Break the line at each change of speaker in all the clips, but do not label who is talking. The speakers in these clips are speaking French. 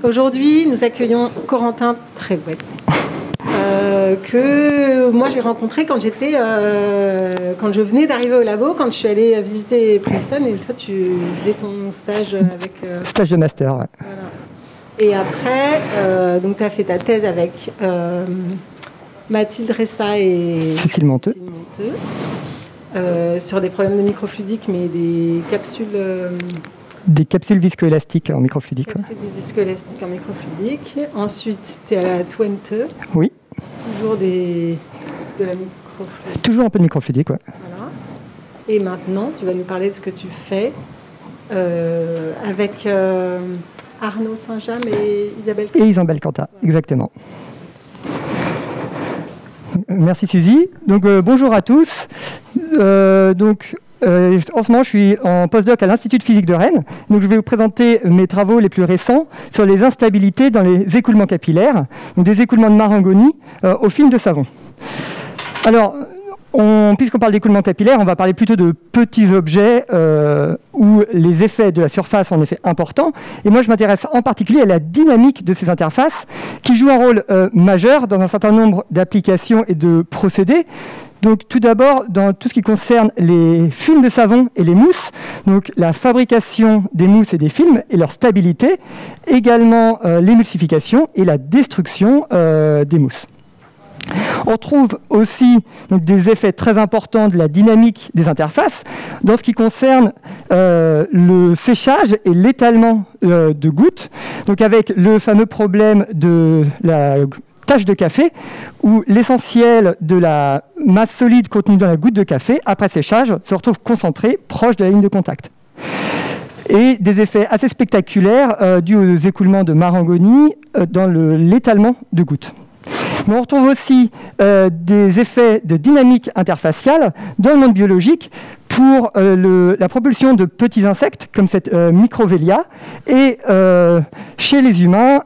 Aujourd'hui, nous accueillons Corentin Trévouet, que moi j'ai rencontré quand je venais d'arriver au labo, quand je suis allée visiter Princeton, et toi tu faisais ton stage avec...
Stage de master, ouais.
Voilà. Et après, donc tu as fait ta thèse avec Mathilde Ressa et
Cécile Monteux.
Sur des problèmes de microfluidique, mais des capsules...
Des capsules viscoélastiques en microfluidique.
Capsules viscoélastiques en microfluidique. Ensuite, tu es à la Twente.
Oui.
Toujours de la microfluidique.
Toujours un peu de microfluidique, ouais.
Voilà. Et maintenant, tu vas nous parler de ce que tu fais avec Arnaud Saint-James et Isabelle Canta.
Et Isabelle Canta, exactement. Merci Suzy. Donc bonjour à tous. En ce moment, je suis en postdoc à l'Institut de physique de Rennes. Donc, je vais vous présenter mes travaux les plus récents sur les instabilités dans les écoulements capillaires, donc des écoulements de Marangoni au film de savon. Alors, puisqu'on parle d'écoulement capillaire, on va parler plutôt de petits objets où les effets de la surface sont en effet importants. Et moi, je m'intéresse en particulier à la dynamique de ces interfaces qui jouent un rôle majeur dans un certain nombre d'applications et de procédés. Donc, tout d'abord, dans tout ce qui concerne les films de savon et les mousses, donc la fabrication des mousses et des films et leur stabilité, également l'émulsification et la destruction des mousses. On trouve aussi donc, des effets très importants de la dynamique des interfaces dans ce qui concerne le séchage et l'étalement de gouttes, donc avec le fameux problème de la tache de café, où l'essentiel de la masse solide contenue dans la goutte de café, après séchage, se retrouve concentré proche de la ligne de contact. Et des effets assez spectaculaires dus aux écoulements de Marangoni dans l'étalement de gouttes. Mais on retrouve aussi des effets de dynamique interfaciale dans le monde biologique pour la propulsion de petits insectes comme cette Microvelia et chez les humains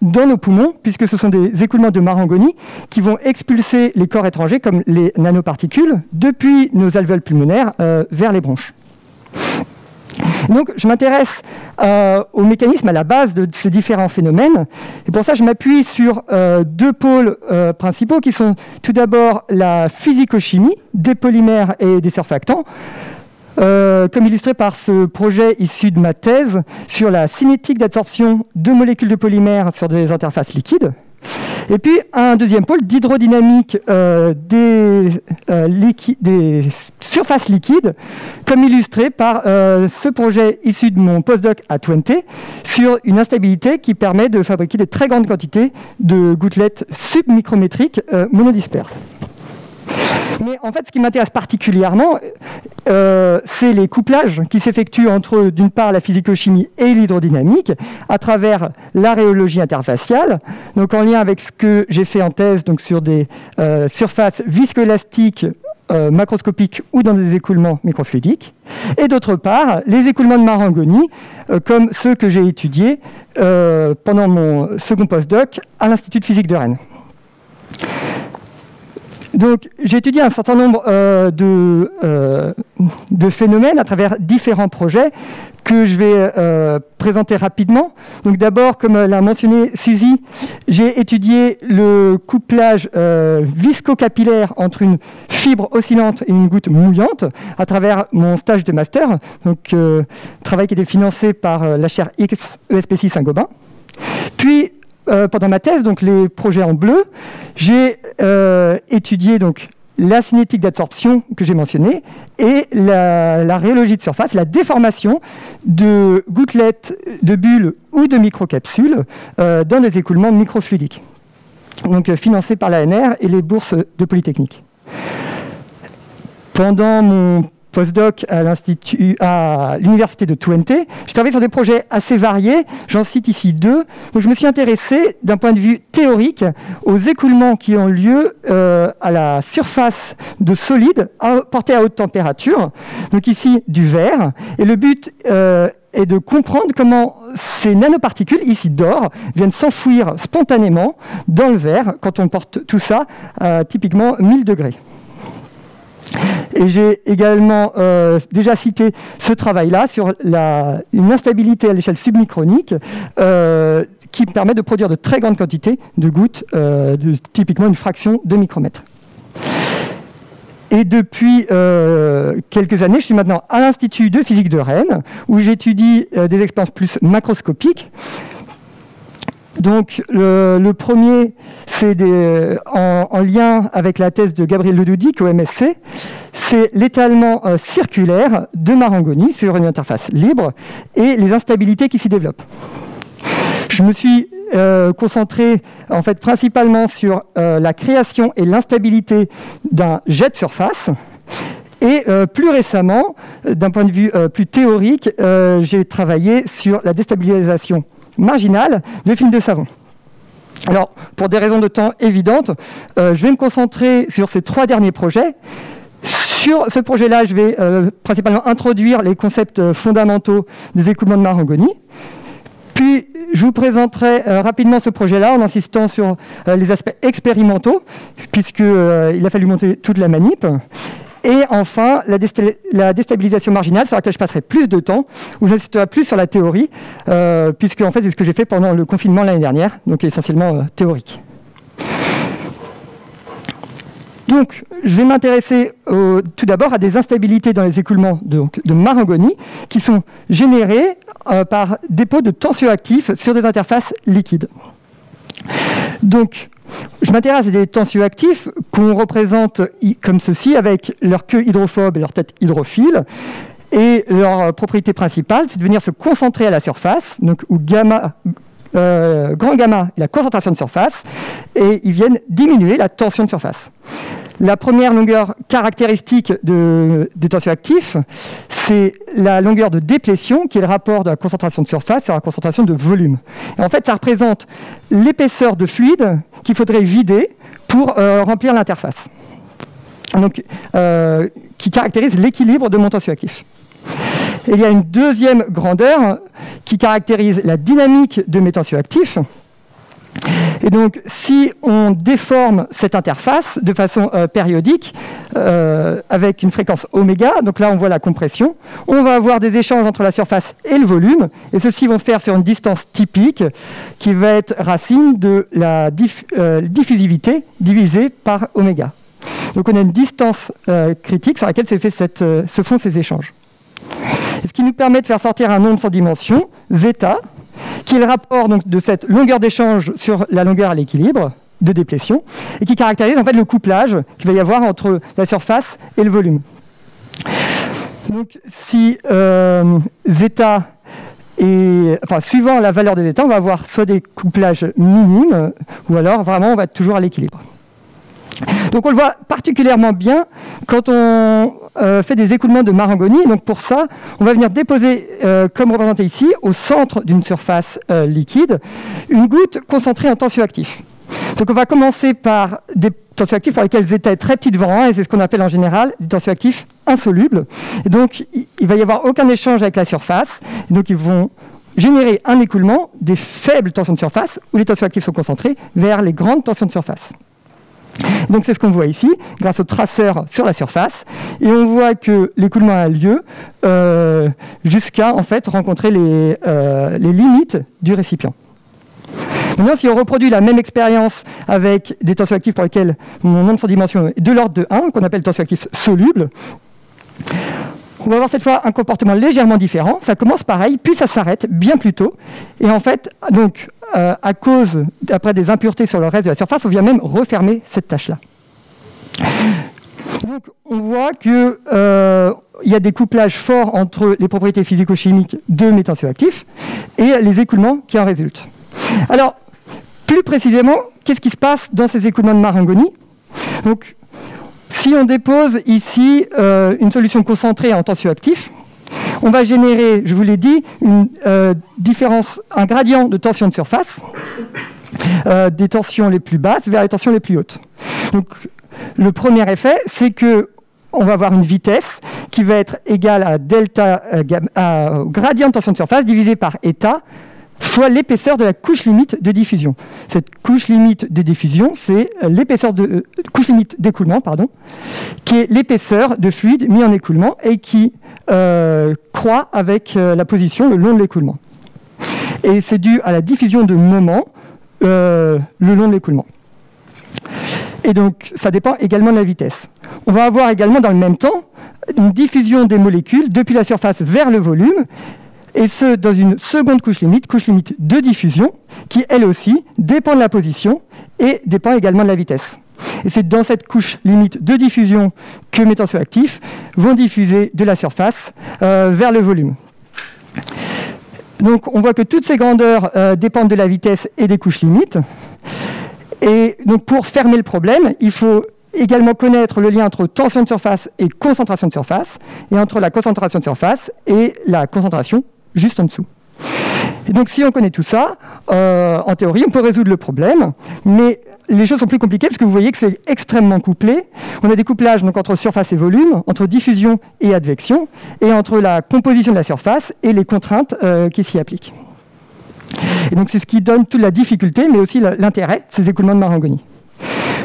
dans nos poumons, puisque ce sont des écoulements de Marangoni qui vont expulser les corps étrangers comme les nanoparticules depuis nos alvéoles pulmonaires vers les bronches. Donc, je m'intéresse au mécanisme à la base de ces différents phénomènes. Et pour ça, je m'appuie sur deux pôles principaux qui sont tout d'abord la physico-chimie des polymères et des surfactants, comme illustré par ce projet issu de ma thèse sur la cinétique d'absorption de molécules de polymères sur des interfaces liquides. Et puis un deuxième pôle d'hydrodynamique des surfaces liquides, comme illustré par ce projet issu de mon postdoc à Twente, sur une instabilité qui permet de fabriquer des très grandes quantités de gouttelettes submicrométriques monodisperses. Mais en fait, ce qui m'intéresse particulièrement, c'est les couplages qui s'effectuent entre, d'une part, la physico-chimie et l'hydrodynamique, à travers la rhéologie interfaciale, donc en lien avec ce que j'ai fait en thèse donc sur des surfaces viscoélastiques macroscopiques ou dans des écoulements microfluidiques, et d'autre part, les écoulements de Marangoni, comme ceux que j'ai étudiés pendant mon second postdoc à l'Institut de physique de Rennes. Donc, j'ai étudié un certain nombre de phénomènes à travers différents projets que je vais présenter rapidement. Donc, d'abord, comme l'a mentionné Suzy, j'ai étudié le couplage viscocapillaire entre une fibre oscillante et une goutte mouillante à travers mon stage de master, donc travail qui était financé par la chaire X ESPC Saint-Gobain. Puis, pendant ma thèse, donc les projets en bleu, j'ai étudié donc la cinétique d'absorption que j'ai mentionnée et la rhéologie de surface, la déformation de gouttelettes, de bulles ou de microcapsules dans des écoulements microfluidiques, donc financés par l'ANR et les bourses de Polytechnique. Pendant mon postdoc à l'université de Twente, j'ai travaillé sur des projets assez variés, j'en cite ici deux. Donc je me suis intéressé d'un point de vue théorique aux écoulements qui ont lieu à la surface de solides portés à haute température, donc ici du verre, et le but est de comprendre comment ces nanoparticules, ici d'or, viennent s'enfouir spontanément dans le verre quand on porte tout ça à typiquement 1000 degrés. Et j'ai également déjà cité ce travail-là sur une instabilité à l'échelle submicronique qui permet de produire de très grandes quantités de gouttes, typiquement une fraction de micromètre. Et depuis quelques années, je suis maintenant à l'Institut de physique de Rennes, où j'étudie des expériences plus macroscopiques. Donc le premier, c'est en lien avec la thèse de Gabriel Ledoudic au MSC, c'est l'étalement circulaire de Marangoni sur une interface libre et les instabilités qui s'y développent. Je me suis concentré en fait principalement sur la création et l'instabilité d'un jet de surface. Et plus récemment, d'un point de vue plus théorique, j'ai travaillé sur la déstabilisation marginale de films de savon. Alors, pour des raisons de temps évidentes, je vais me concentrer sur ces 3 derniers projets. Sur ce projet-là, je vais principalement introduire les concepts fondamentaux des écoulements de Marangoni. Puis, je vous présenterai rapidement ce projet-là en insistant sur les aspects expérimentaux, puisqu'il a fallu monter toute la manip. Et enfin, la déstabilisation marginale, sur laquelle je passerai plus de temps, où j'insisterai plus sur la théorie, puisque en fait, c'est ce que j'ai fait pendant le confinement l'année dernière, donc essentiellement théorique. Donc, je vais m'intéresser tout d'abord à des instabilités dans les écoulements de Marangoni, qui sont générées par dépôt de tensioactifs sur des interfaces liquides. Donc, je m'intéresse à des tensioactifs qu'on représente comme ceci, avec leur queue hydrophobe et leur tête hydrophile. Et leur propriété principale, c'est de venir se concentrer à la surface, donc où grand gamma est la concentration de surface, et ils viennent diminuer la tension de surface. La première longueur caractéristique des tensioactifs, c'est la longueur de déplétion, qui est le rapport de la concentration de surface sur la concentration de volume. Et en fait, ça représente l'épaisseur de fluide qu'il faudrait vider pour remplir l'interface, donc qui caractérise l'équilibre de mon tensioactif. Et il y a une deuxième grandeur qui caractérise la dynamique de mes tensioactifs. Et donc, si on déforme cette interface de façon périodique, avec une fréquence oméga, donc là on voit la compression, on va avoir des échanges entre la surface et le volume, et ceux-ci vont se faire sur une distance typique qui va être racine de la diffusivité divisée par oméga. Donc on a une distance critique sur laquelle se font ces échanges. Et ce qui nous permet de faire sortir un nombre sans dimension, zeta, qui est le rapport donc, de cette longueur d'échange sur la longueur à l'équilibre de déplétion, et qui caractérise en fait le couplage qu'il va y avoir entre la surface et le volume. Donc si zeta est, suivant la valeur de zeta, on va avoir soit des couplages minimes, ou alors vraiment on va être toujours à l'équilibre. Donc on le voit particulièrement bien quand on fait des écoulements de Marangoni. Donc pour ça, on va venir déposer, comme représenté ici, au centre d'une surface liquide, une goutte concentrée en tensioactif. Donc on va commencer par des tensioactifs pour lesquels zeta est très petit devant 1, et c'est ce qu'on appelle en général des tensioactifs insolubles. Et donc il ne va y avoir aucun échange avec la surface, et donc ils vont générer un écoulement des faibles tensions de surface, où les tensioactifs sont concentrés, vers les grandes tensions de surface. Donc c'est ce qu'on voit ici, grâce au traceur sur la surface, et on voit que l'écoulement a lieu jusqu'à en fait rencontrer les limites du récipient. Maintenant, si on reproduit la même expérience avec des tensioactifs pour lesquels mon nombre sans dimension est de l'ordre de 1, qu'on appelle tensioactifs solubles, on va avoir cette fois un comportement légèrement différent. Ça commence pareil, puis ça s'arrête bien plus tôt. Et en fait, donc, à cause, après des impuretés sur le reste de la surface, on vient même refermer cette tâche-là. Donc, on voit qu'il y a des couplages forts entre les propriétés physico-chimiques de mes tensioactifs et les écoulements qui en résultent. Alors, plus précisément, qu'est-ce qui se passe dans ces écoulements de Marangoni? Donc, si on dépose ici une solution concentrée en tensioactif, on va générer, je vous l'ai dit, une différence, un gradient de tension de surface, des tensions les plus basses vers les tensions les plus hautes. Donc, le premier effet, c'est que on va avoir une vitesse qui va être égale à delta, au gradient de tension de surface divisé par eta fois l'épaisseur de la couche limite de diffusion. Cette couche limite de diffusion, c'est l'épaisseur de couche limite d'écoulement, pardon, qui est l'épaisseur de fluide mis en écoulement et qui croît avec la position le long de l'écoulement. Et c'est dû à la diffusion de moments le long de l'écoulement. Et donc, ça dépend également de la vitesse. On va avoir également dans le même temps une diffusion des molécules depuis la surface vers le volume, et ce, dans une seconde couche limite de diffusion, qui, elle aussi, dépend de la position et dépend également de la vitesse. Et c'est dans cette couche limite de diffusion que mes tensioactifs vont diffuser de la surface vers le volume. Donc, on voit que toutes ces grandeurs dépendent de la vitesse et des couches limites. Et donc, pour fermer le problème, il faut également connaître le lien entre tension de surface et concentration de surface, et entre la concentration de surface et la concentration juste en dessous. Et donc, si on connaît tout ça, en théorie, on peut résoudre le problème, mais les choses sont plus compliquées parce que vous voyez que c'est extrêmement couplé. On a des couplages donc, entre surface et volume, entre diffusion et advection, et entre la composition de la surface et les contraintes qui s'y appliquent. Et donc, c'est ce qui donne toute la difficulté, mais aussi l'intérêt de ces écoulements de Marangoni.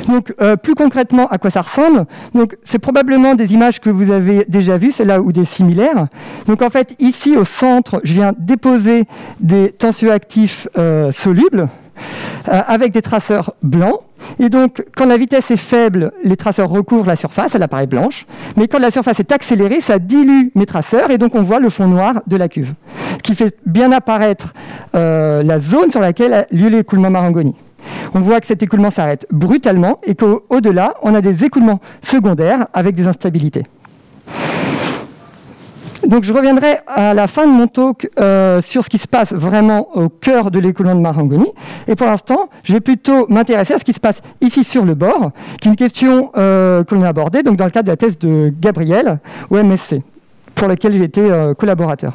Donc, plus concrètement, à quoi ça ressemble? Donc, c'est probablement des images que vous avez déjà vues, c'est là ou des similaires. Donc, en fait, ici, au centre, je viens déposer des tensioactifs solubles avec des traceurs blancs. Et donc, quand la vitesse est faible, les traceurs recouvrent la surface, elle apparaît blanche. Mais quand la surface est accélérée, ça dilue mes traceurs, et donc on voit le fond noir de la cuve, qui fait bien apparaître la zone sur laquelle a lieu l'écoulement Marangoni. On voit que cet écoulement s'arrête brutalement et qu'au-delà, on a des écoulements secondaires avec des instabilités. Donc je reviendrai à la fin de mon talk sur ce qui se passe vraiment au cœur de l'écoulement de Marangoni. Et pour l'instant, je vais plutôt m'intéresser à ce qui se passe ici sur le bord, qui est une question que l'on a abordée donc dans le cadre de la thèse de Gabriel au MSC, pour laquelle j'ai été collaborateur.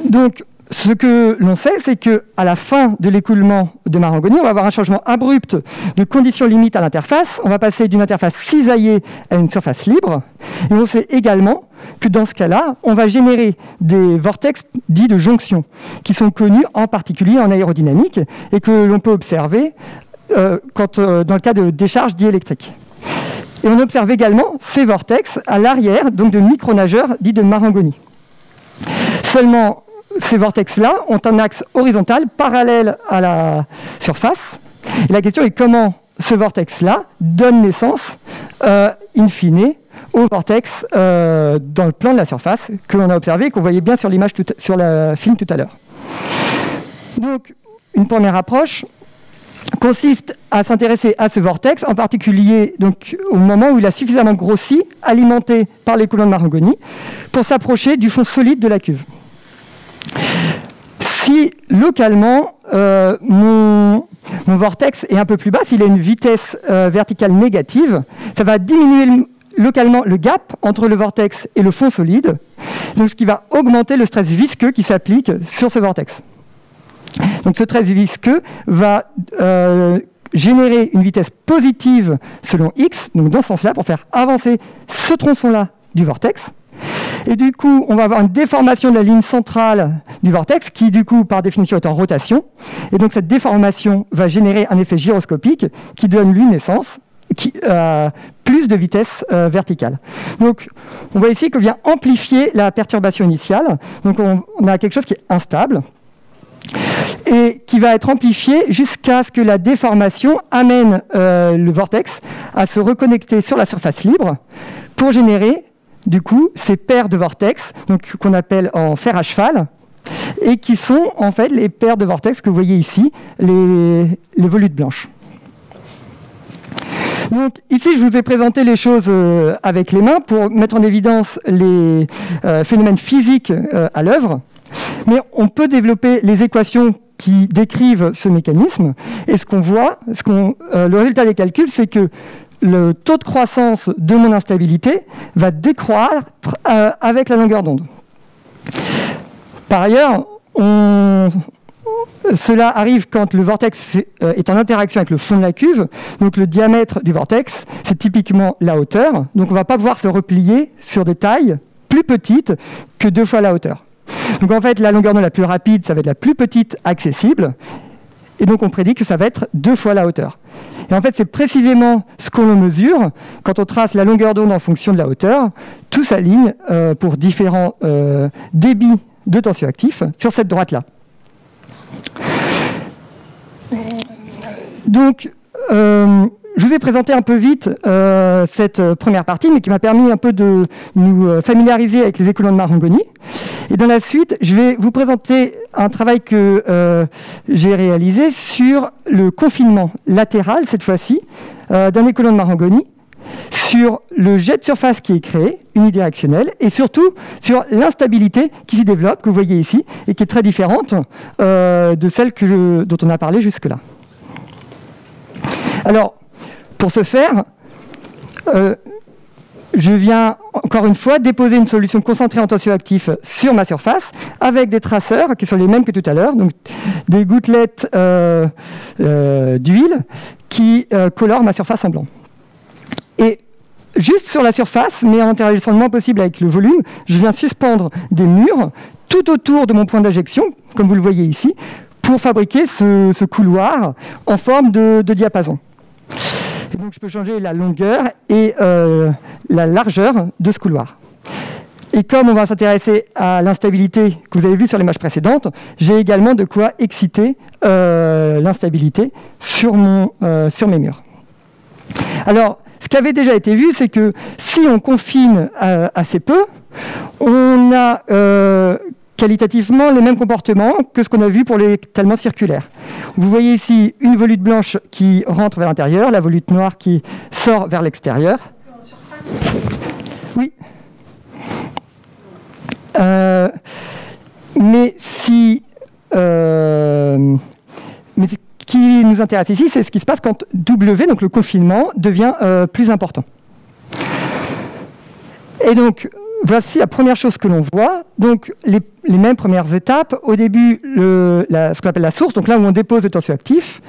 Donc, ce que l'on sait, c'est qu'à la fin de l'écoulement de Marangoni, on va avoir un changement abrupt de conditions limites à l'interface. On va passer d'une interface cisaillée à une surface libre. Et on sait également que dans ce cas-là, on va générer des vortex dits de jonction, qui sont connus en particulier en aérodynamique et que l'on peut observer dans le cas de décharge diélectrique. Et on observe également ces vortex à l'arrière, donc de micronageurs dits de Marangoni. Seulement, ces vortex-là ont un axe horizontal parallèle à la surface. Et la question est comment ce vortex-là donne naissance, in fine, au vortex dans le plan de la surface que l'on a observé et qu'on voyait bien sur l'image, sur la film tout à l'heure. Donc, une première approche consiste à s'intéresser à ce vortex, en particulier donc, au moment où il a suffisamment grossi, alimenté par l'écoulement de Marangoni, pour s'approcher du fond solide de la cuve. Si localement mon vortex est un peu plus bas, s'il a une vitesse verticale négative, ça va diminuer localement le gap entre le vortex et le fond solide, donc ce qui va augmenter le stress visqueux qui s'applique sur ce vortex. Donc ce stress visqueux va générer une vitesse positive selon x, donc dans ce sens-là, pour faire avancer ce tronçon-là du vortex. Et du coup, on va avoir une déformation de la ligne centrale du vortex qui, du coup, par définition, est en rotation. Et donc, cette déformation va générer un effet gyroscopique qui donne, lui, naissance à plus de vitesse verticale. Donc, on voit ici qu'on vient amplifier la perturbation initiale. Donc, on a quelque chose qui est instable et qui va être amplifié jusqu'à ce que la déformation amène le vortex à se reconnecter sur la surface libre pour générer du coup, ces paires de vortex, qu'on appelle en fer à cheval, et qui sont en fait les paires de vortex que vous voyez ici, les volutes blanches. Donc ici, je vous ai présenté les choses avec les mains pour mettre en évidence les phénomènes physiques à l'œuvre, mais on peut développer les équations qui décrivent ce mécanisme, et ce qu'on voit, le résultat des calculs, c'est que le taux de croissance de mon instabilité va décroître avec la longueur d'onde. Par ailleurs, cela arrive quand le vortex est en interaction avec le fond de la cuve. Donc le diamètre du vortex, c'est typiquement la hauteur. Donc on ne va pas pouvoir se replier sur des tailles plus petites que 2 fois la hauteur. Donc en fait, la longueur d'onde la plus rapide, ça va être la plus petite accessible. Et donc on prédit que ça va être 2 fois la hauteur. Et en fait, c'est précisément ce qu'on mesure quand on trace la longueur d'onde en fonction de la hauteur. Tout s'aligne pour différents débits de tensioactifs sur cette droite-là. Donc, je vous ai présenté un peu vite cette première partie, mais qui m'a permis un peu de nous familiariser avec les écoulements de Marangoni. Et dans la suite, je vais vous présenter un travail que j'ai réalisé sur le confinement latéral, cette fois-ci, d'un écoulement de Marangoni, sur le jet de surface qui est créé, unidirectionnel, et surtout sur l'instabilité qui s'y développe, que vous voyez ici, et qui est très différente de celle dont on a parlé jusque-là. Alors, pour ce faire, je viens encore une fois déposer une solution concentrée en tensioactif sur ma surface avec des traceurs qui sont les mêmes que tout à l'heure, donc des gouttelettes d'huile qui colorent ma surface en blanc. Et juste sur la surface, mais en interagissant le moins possible avec le volume, je viens suspendre des murs tout autour de mon point d'injection, comme vous le voyez ici, pour fabriquer ce couloir en forme de diapason. Et donc je peux changer la longueur et la largeur de ce couloir. Et comme on va s'intéresser à l'instabilité que vous avez vue sur l'image précédente, j'ai également de quoi exciter l'instabilité sur mes murs. Alors, ce qui avait déjà été vu, c'est que si on confine assez peu, on a qualitativement les mêmes comportements que ce qu'on a vu pour l'étalement circulaire. Vous voyez ici une volute blanche qui rentre vers l'intérieur, la volute noire qui sort vers l'extérieur. Oui. Mais ce qui nous intéresse ici, c'est ce qui se passe quand W, donc le confinement, devient plus important. Et donc, voici la première chose que l'on voit. Donc, les mêmes premières étapes. Au début, ce qu'on appelle la source, donc là où on dépose le tensioactif.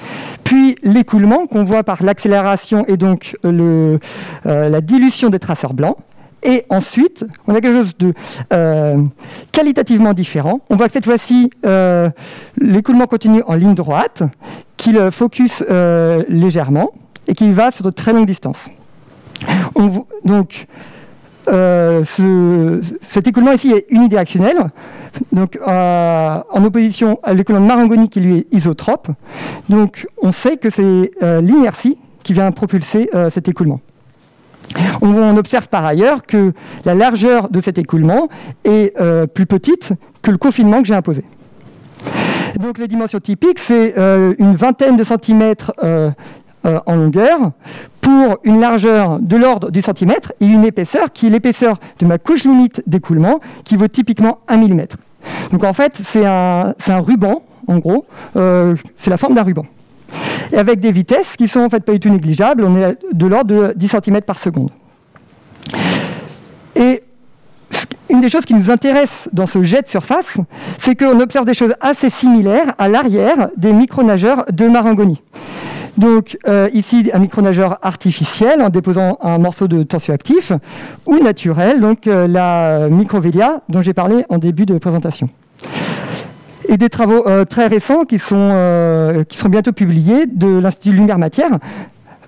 Puis l'écoulement, qu'on voit par l'accélération et donc la dilution des traceurs blancs. Et ensuite, on a quelque chose de qualitativement différent. On voit que cette fois-ci, l'écoulement continue en ligne droite, qu'il focus légèrement et qui va sur de très longues distances. Donc, cet écoulement ici est unidirectionnel, donc en opposition à l'écoulement de Marangoni qui lui est isotrope. Donc on sait que c'est l'inertie qui vient propulser cet écoulement. On observe par ailleurs que la largeur de cet écoulement est plus petite que le confinement que j'ai imposé. Donc les dimensions typiques, c'est une vingtaine de centimètres en longueur pour une largeur de l'ordre du centimètre et une épaisseur qui est l'épaisseur de ma couche limite d'écoulement qui vaut typiquement 1 mm. Donc en fait, c'est un ruban, en gros, c'est la forme d'un ruban. Et avec des vitesses qui sont en fait pas du tout négligeables, on est de l'ordre de 10 cm par seconde. Et une des choses qui nous intéresse dans ce jet de surface, c'est qu'on observe des choses assez similaires à l'arrière des micronageurs de Marangoni. Donc ici, un micronageur artificiel en déposant un morceau de tensioactif, ou naturel, donc la Microvelia dont j'ai parlé en début de présentation. Et des travaux très récents qui seront bientôt publiés de l'Institut Lumière-Matière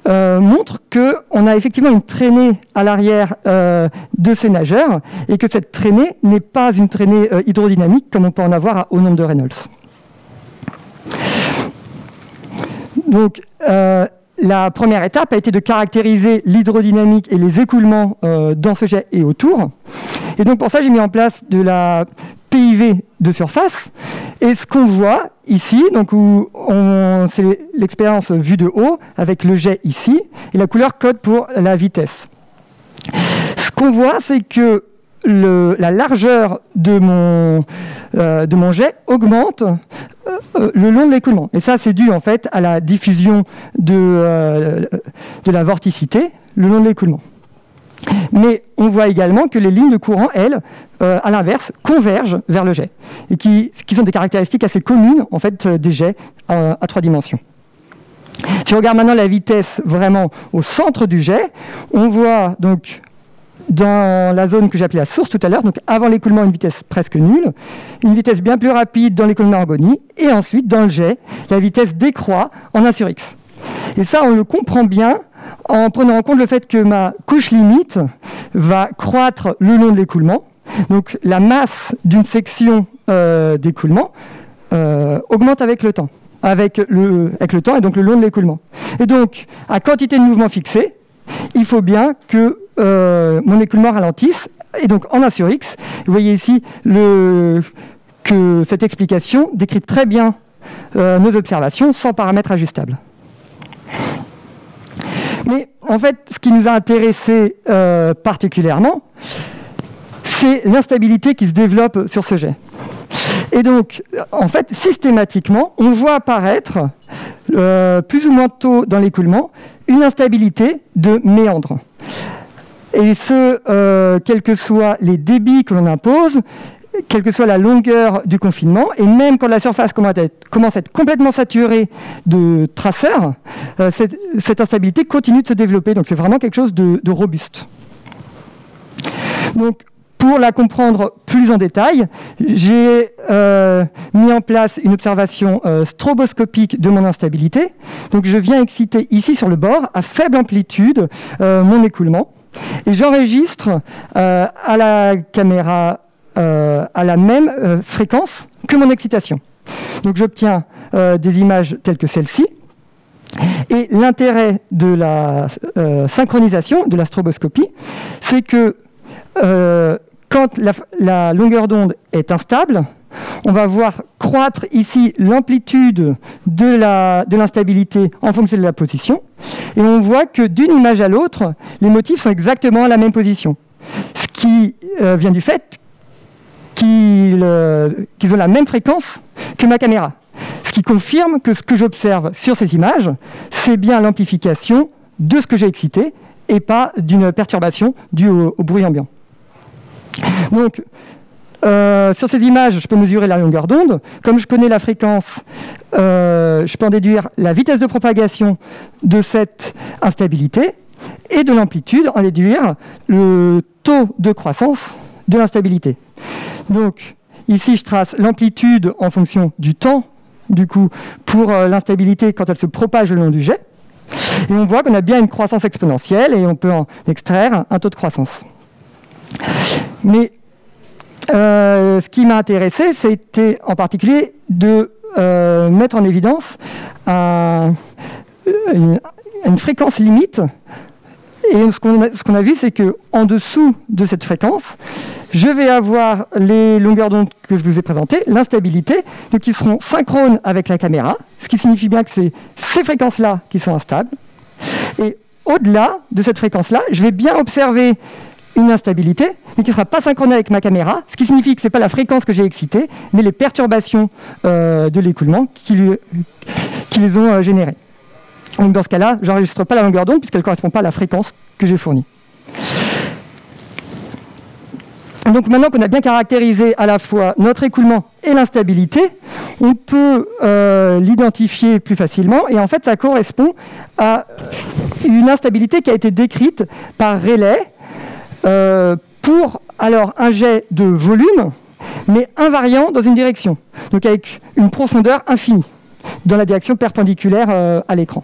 montrent qu'on a effectivement une traînée à l'arrière de ces nageurs et que cette traînée n'est pas une traînée hydrodynamique comme on peut en avoir à haut nombre de Reynolds. Donc, la première étape a été de caractériser l'hydrodynamique et les écoulements dans ce jet et autour. Et donc, pour ça, j'ai mis en place de la PIV de surface. Et ce qu'on voit ici, donc c'est l'expérience vue de haut avec le jet ici, et la couleur code pour la vitesse. Ce qu'on voit, c'est que la largeur de mon jet augmente le long de l'écoulement. Et ça, c'est dû en fait à la diffusion de la vorticité le long de l'écoulement. Mais on voit également que les lignes de courant, elles, à l'inverse, convergent vers le jet, et qui sont des caractéristiques assez communes en fait, des jets à 3 dimensions. Si on regarde maintenant la vitesse vraiment au centre du jet, on voit donc dans la zone que j'ai appelée la source tout à l'heure, donc avant l'écoulement une vitesse presque nulle, une vitesse bien plus rapide dans l'écoulement Marangoni, et ensuite dans le jet, la vitesse décroît en 1 sur x. Et ça, on le comprend bien en prenant en compte le fait que ma couche limite va croître le long de l'écoulement. Donc la masse d'une section d'écoulement augmente avec le temps. Avec le temps et donc le long de l'écoulement. Et donc, à quantité de mouvement fixée, il faut bien que mon écoulement ralentisse. Et donc, en 1 sur x, vous voyez ici que cette explication décrit très bien nos observations sans paramètres ajustables. Mais en fait, ce qui nous a intéressé particulièrement, c'est l'instabilité qui se développe sur ce jet. Et donc, en fait, systématiquement, on voit apparaître, plus ou moins tôt dans l'écoulement, une instabilité de méandre. Et ce, quels que soient les débits que l'on impose, quelle que soit la longueur du confinement, et même quand la surface commence à être complètement saturée de traceurs, cette instabilité continue de se développer. Donc c'est vraiment quelque chose de robuste. Donc, pour la comprendre plus en détail, j'ai mis en place une observation stroboscopique de mon instabilité. Donc je viens exciter ici sur le bord, à faible amplitude, mon écoulement. Et j'enregistre à la caméra à la même fréquence que mon excitation. Donc j'obtiens des images telles que celle-ci. Et l'intérêt de la synchronisation, de la stroboscopie, c'est que quand la longueur d'onde est instable, on va voir croître ici l'amplitude de l'instabilité en fonction de la position. Et on voit que d'une image à l'autre, les motifs sont exactement à la même position. Ce qui vient du fait qu'ils ont la même fréquence que ma caméra. Ce qui confirme que ce que j'observe sur ces images, c'est bien l'amplification de ce que j'ai excité et pas d'une perturbation due au bruit ambiant. Donc, sur ces images, je peux mesurer la longueur d'onde. Comme je connais la fréquence, je peux en déduire la vitesse de propagation de cette instabilité et de l'amplitude, en déduire le taux de croissance de l'instabilité. Donc, ici, je trace l'amplitude en fonction du temps, du coup, pour l'instabilité quand elle se propage le long du jet. Et on voit qu'on a bien une croissance exponentielle et on peut en extraire un taux de croissance. Mais ce qui m'a intéressé, c'était en particulier de mettre en évidence une fréquence limite. Et ce qu'on a vu, c'est qu'en dessous de cette fréquence, je vais avoir les longueurs d'onde que je vous ai présentées, l'instabilité, donc qui seront synchrones avec la caméra, ce qui signifie bien que c'est ces fréquences-là qui sont instables. Et au-delà de cette fréquence-là, je vais bien observer une instabilité, mais qui ne sera pas synchrone avec ma caméra, ce qui signifie que ce n'est pas la fréquence que j'ai excitée, mais les perturbations de l'écoulement qui les ont générées. Donc dans ce cas-là, je n'enregistre pas la longueur d'onde puisqu'elle ne correspond pas à la fréquence que j'ai fournie. Donc maintenant qu'on a bien caractérisé à la fois notre écoulement et l'instabilité, on peut l'identifier plus facilement. Et en fait, ça correspond à une instabilité qui a été décrite par Rayleigh pour alors un jet de volume, mais invariant dans une direction, donc avec une profondeur infinie dans la direction perpendiculaire à l'écran.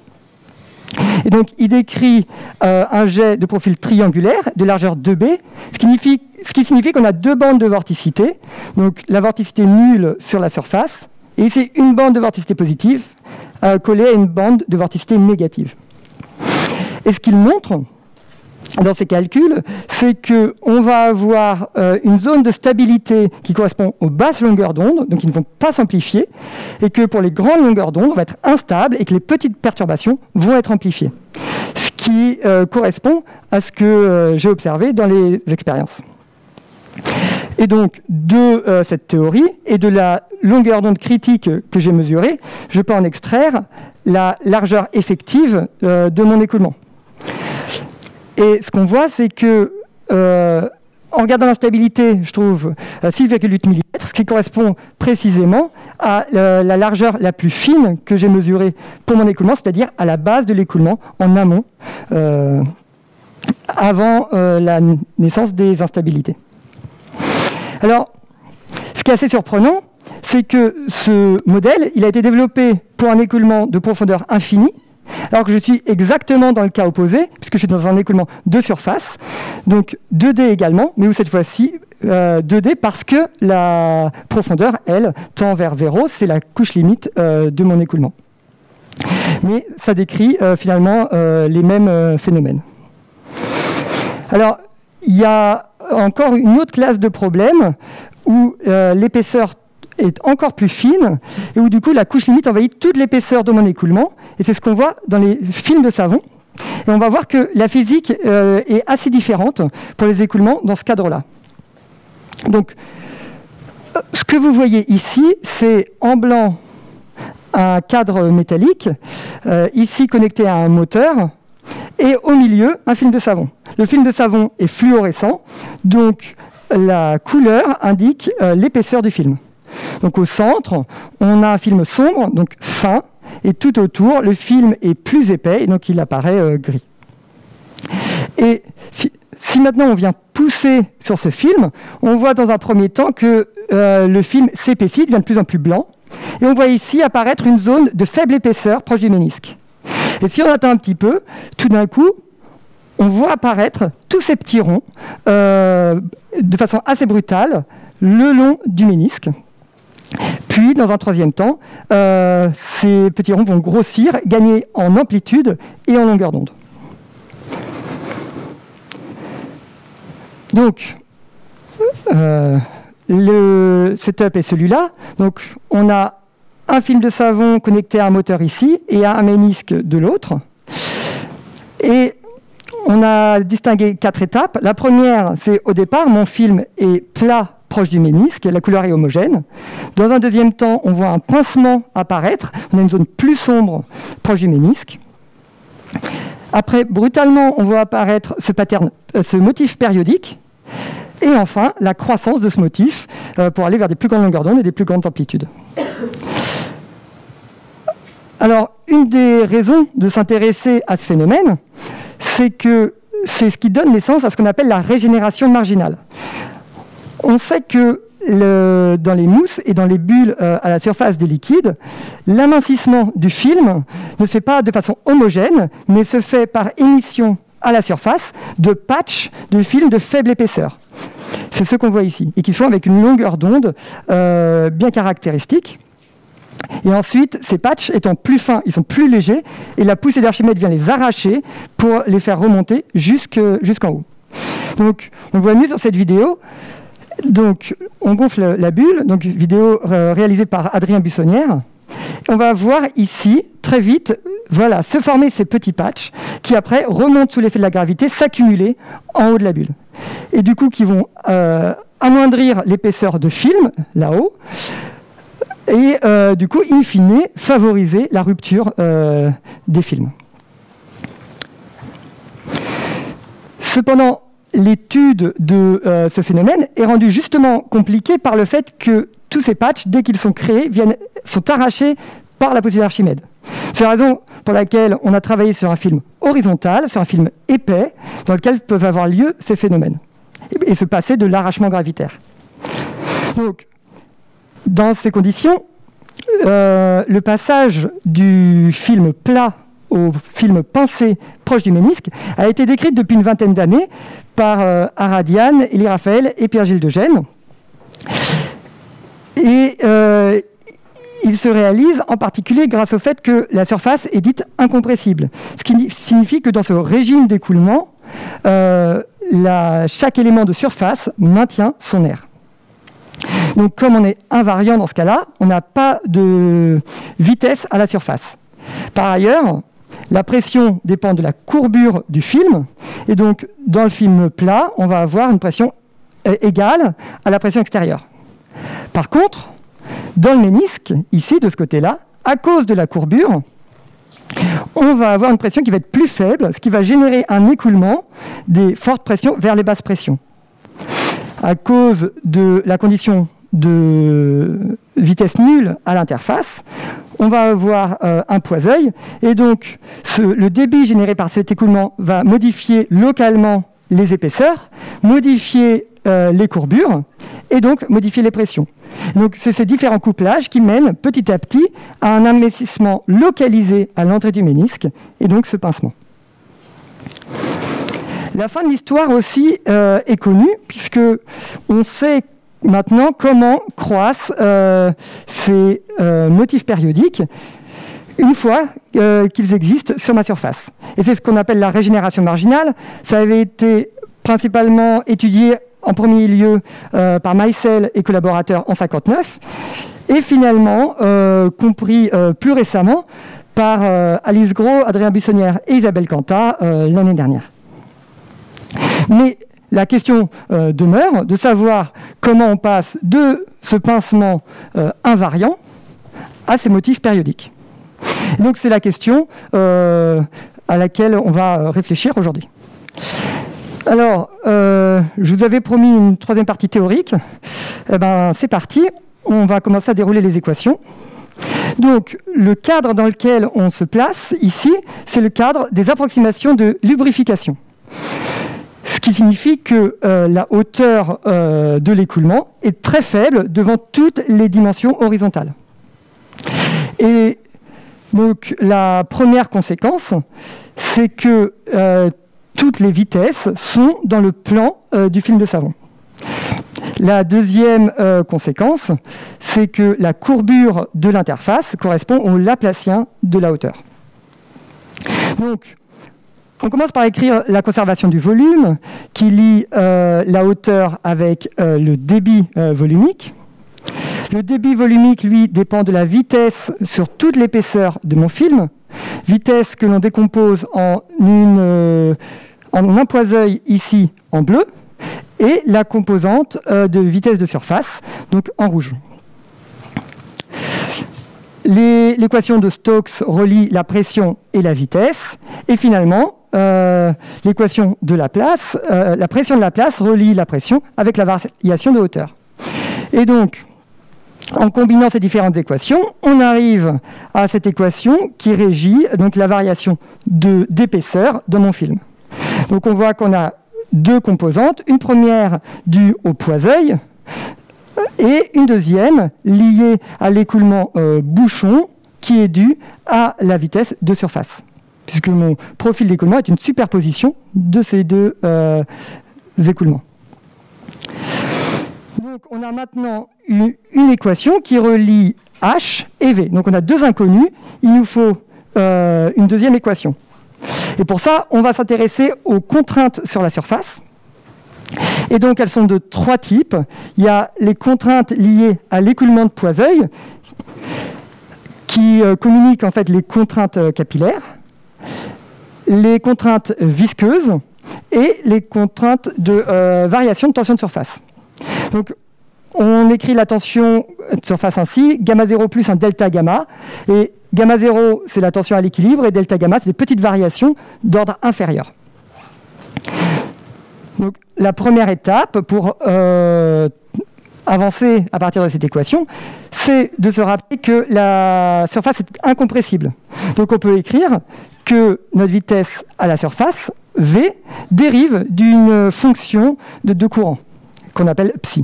Et donc, il décrit un jet de profil triangulaire de largeur 2b, ce qui signifie qu'on a deux bandes de vorticité, donc la vorticité nulle sur la surface, et ici une bande de vorticité positive collée à une bande de vorticité négative. Et ce qu'il montre dans ces calculs, c'est qu'on va avoir une zone de stabilité qui correspond aux basses longueurs d'onde, donc qui ne vont pas s'amplifier, et que pour les grandes longueurs d'onde, on va être instable et que les petites perturbations vont être amplifiées. Ce qui correspond à ce que j'ai observé dans les expériences. Et donc, de cette théorie et de la longueur d'onde critique que j'ai mesurée, je peux en extraire la largeur effective de mon écoulement. Et ce qu'on voit, c'est que, en regardant l'instabilité, je trouve 6,8 mm, ce qui correspond précisément à la largeur la plus fine que j'ai mesurée pour mon écoulement, c'est-à-dire à la base de l'écoulement, en amont, avant la naissance des instabilités. Alors, ce qui est assez surprenant, c'est que ce modèle, il a été développé pour un écoulement de profondeur infinie, alors que je suis exactement dans le cas opposé, puisque je suis dans un écoulement de surface, donc 2D également, mais où cette fois-ci, 2D parce que la profondeur, elle, tend vers 0. C'est la couche limite de mon écoulement. Mais ça décrit finalement les mêmes phénomènes. Alors, il y a encore une autre classe de problèmes où l'épaisseur est encore plus fine et où du coup la couche limite envahit toute l'épaisseur de mon écoulement. Et c'est ce qu'on voit dans les films de savon. Et on va voir que la physique est assez différente pour les écoulements dans ce cadre-là. Donc, ce que vous voyez ici, c'est en blanc un cadre métallique, ici connecté à un moteur, et au milieu, un film de savon. Le film de savon est fluorescent, donc la couleur indique l'épaisseur du film. Donc au centre, on a un film sombre, donc fin, et tout autour, le film est plus épais, et donc il apparaît gris. Et si maintenant on vient pousser sur ce film, on voit dans un premier temps que le film s'épaissit, devient de plus en plus blanc, et on voit ici apparaître une zone de faible épaisseur proche du ménisque. Et si on attend un petit peu, tout d'un coup, on voit apparaître tous ces petits ronds de façon assez brutale le long du ménisque. Puis, dans un troisième temps, ces petits ronds vont grossir, gagner en amplitude et en longueur d'onde. Donc, le setup est celui-là. Donc, on a un film de savon connecté à un moteur ici et à un ménisque de l'autre. Et on a distingué 4 étapes. La première, c'est au départ, mon film est plat, proche du ménisque, la couleur est homogène. Dans un deuxième temps, on voit un pincement apparaître. On a une zone plus sombre, proche du ménisque. Après, brutalement, on voit apparaître ce motif périodique. Et enfin, la croissance de ce motif pour aller vers des plus grandes longueurs d'onde et des plus grandes amplitudes. Alors, une des raisons de s'intéresser à ce phénomène, c'est que c'est ce qui donne naissance à ce qu'on appelle la régénération marginale. On sait que dans les mousses et dans les bulles à la surface des liquides, l'amincissement du film ne se fait pas de façon homogène, mais se fait par émission à la surface de patchs de films de faible épaisseur. C'est ce qu'on voit ici, et qui sont avec une longueur d'onde bien caractéristique. Et ensuite, ces patchs étant plus fins, ils sont plus légers, et la poussée d'Archimède vient les arracher pour les faire remonter jusqu'en haut. Donc, on voit mieux sur cette vidéo. Donc, on gonfle la bulle, donc vidéo réalisée par Adrien Bussonnière. On va voir ici, très vite, voilà, se former ces petits patchs qui après remontent sous l'effet de la gravité, s'accumuler en haut de la bulle. Et du coup, qui vont amoindrir l'épaisseur de film, là-haut, et du coup, in fine, favoriser la rupture des films. Cependant, l'étude de ce phénomène est rendue justement compliquée par le fait que tous ces patchs, dès qu'ils sont créés, sont arrachés par la poussée d'Archimède. C'est la raison pour laquelle on a travaillé sur un film horizontal, sur un film épais, dans lequel peuvent avoir lieu ces phénomènes, et se passer de l'arrachement gravitaire. Donc, dans ces conditions, le passage du film plat au film pincé proche du ménisque a été décrit depuis une vingtaine d'années par Aradian, Élie Raphael et Pierre-Gilles de Gennes. Et il se réalise en particulier grâce au fait que la surface est dite incompressible. Ce qui signifie que dans ce régime d'écoulement, chaque élément de surface maintient son air. Donc comme on est invariant dans ce cas-là, on n'a pas de vitesse à la surface. Par ailleurs, la pression dépend de la courbure du film, et donc dans le film plat, on va avoir une pression égale à la pression extérieure. Par contre, dans le ménisque, ici, de ce côté-là, à cause de la courbure, on va avoir une pression qui va être plus faible, ce qui va générer un écoulement des fortes pressions vers les basses pressions. À cause de la condition de vitesse nulle à l'interface, on va avoir un poids-œil, et donc le débit généré par cet écoulement va modifier localement les épaisseurs, modifier les courbures, et donc modifier les pressions. Donc c'est ces différents couplages qui mènent petit à petit à un amincissement localisé à l'entrée du ménisque, et donc ce pincement. La fin de l'histoire aussi est connue, puisque on sait maintenant comment croissent ces motifs périodiques une fois qu'ils existent sur ma surface. Et c'est ce qu'on appelle la régénération marginale. Ça avait été principalement étudié en premier lieu par Meissel et collaborateurs en 1959, et finalement compris plus récemment par Alice Gros, Adrien Buissonnière et Isabelle Cantat l'année dernière. Mais la question demeure de savoir comment on passe de ce pincement invariant à ces motifs périodiques. Et donc c'est la question à laquelle on va réfléchir aujourd'hui. Alors, je vous avais promis une troisième partie théorique. Eh ben, c'est parti, on va commencer à dérouler les équations. Donc, le cadre dans lequel on se place ici, c'est le cadre des approximations de lubrification. Ce qui signifie que la hauteur de l'écoulement est très faible devant toutes les dimensions horizontales. Et donc, la première conséquence, c'est que toutes les vitesses sont dans le plan du film de savon. La deuxième conséquence, c'est que la courbure de l'interface correspond au Laplacien de la hauteur. Donc, on commence par écrire la conservation du volume, qui lie la hauteur avec le débit volumique. Le débit volumique, lui, dépend de la vitesse sur toute l'épaisseur de mon film, vitesse que l'on décompose en un poids-œil ici en bleu, et la composante de vitesse de surface, donc en rouge. L'équation de Stokes relie la pression et la vitesse, et finalement, l'équation de Laplace, la pression de Laplace relie la pression avec la variation de hauteur. Et donc, en combinant ces différentes équations, on arrive à cette équation qui régit donc la variation d'épaisseur de mon film. Donc on voit qu'on a deux composantes, une première due au poids-œil et une deuxième liée à l'écoulement bouchon qui est due à la vitesse de surface, puisque mon profil d'écoulement est une superposition de ces deux écoulements. Donc on a maintenant une équation qui relie H et V. Donc on a deux inconnus, il nous faut une deuxième équation. Et pour ça, on va s'intéresser aux contraintes sur la surface. Et donc elles sont de trois types. Il y a les contraintes liées à l'écoulement de poids-œil, qui communiquent en fait les contraintes capillaires, les contraintes visqueuses et les contraintes de variation de tension de surface. Donc, on écrit la tension de surface ainsi, gamma 0 plus un delta gamma, et gamma 0, c'est la tension à l'équilibre, et delta gamma, c'est des petites variations d'ordre inférieur. Donc, la première étape pour avancer à partir de cette équation, c'est de se rappeler que la surface est incompressible. Donc, on peut écrire que notre vitesse à la surface, V, dérive d'une fonction de courant, qu'on appelle psi.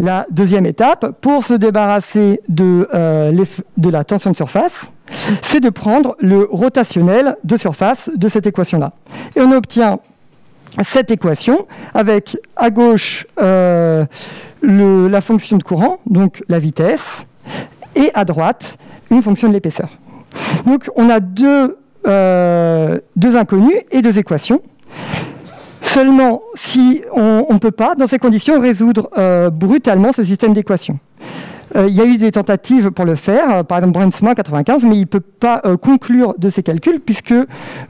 La deuxième étape, pour se débarrasser de la tension de surface, c'est de prendre le rotationnel de surface de cette équation-là. Et on obtient cette équation avec à gauche la fonction de courant, donc la vitesse, et à droite une fonction de l'épaisseur. Donc on a deux inconnus et deux équations. Seulement, si on ne peut pas, dans ces conditions, résoudre brutalement ce système d'équations. Il y a eu des tentatives pour le faire, par exemple Brunsma en 1995, mais il ne peut pas conclure de ces calculs puisque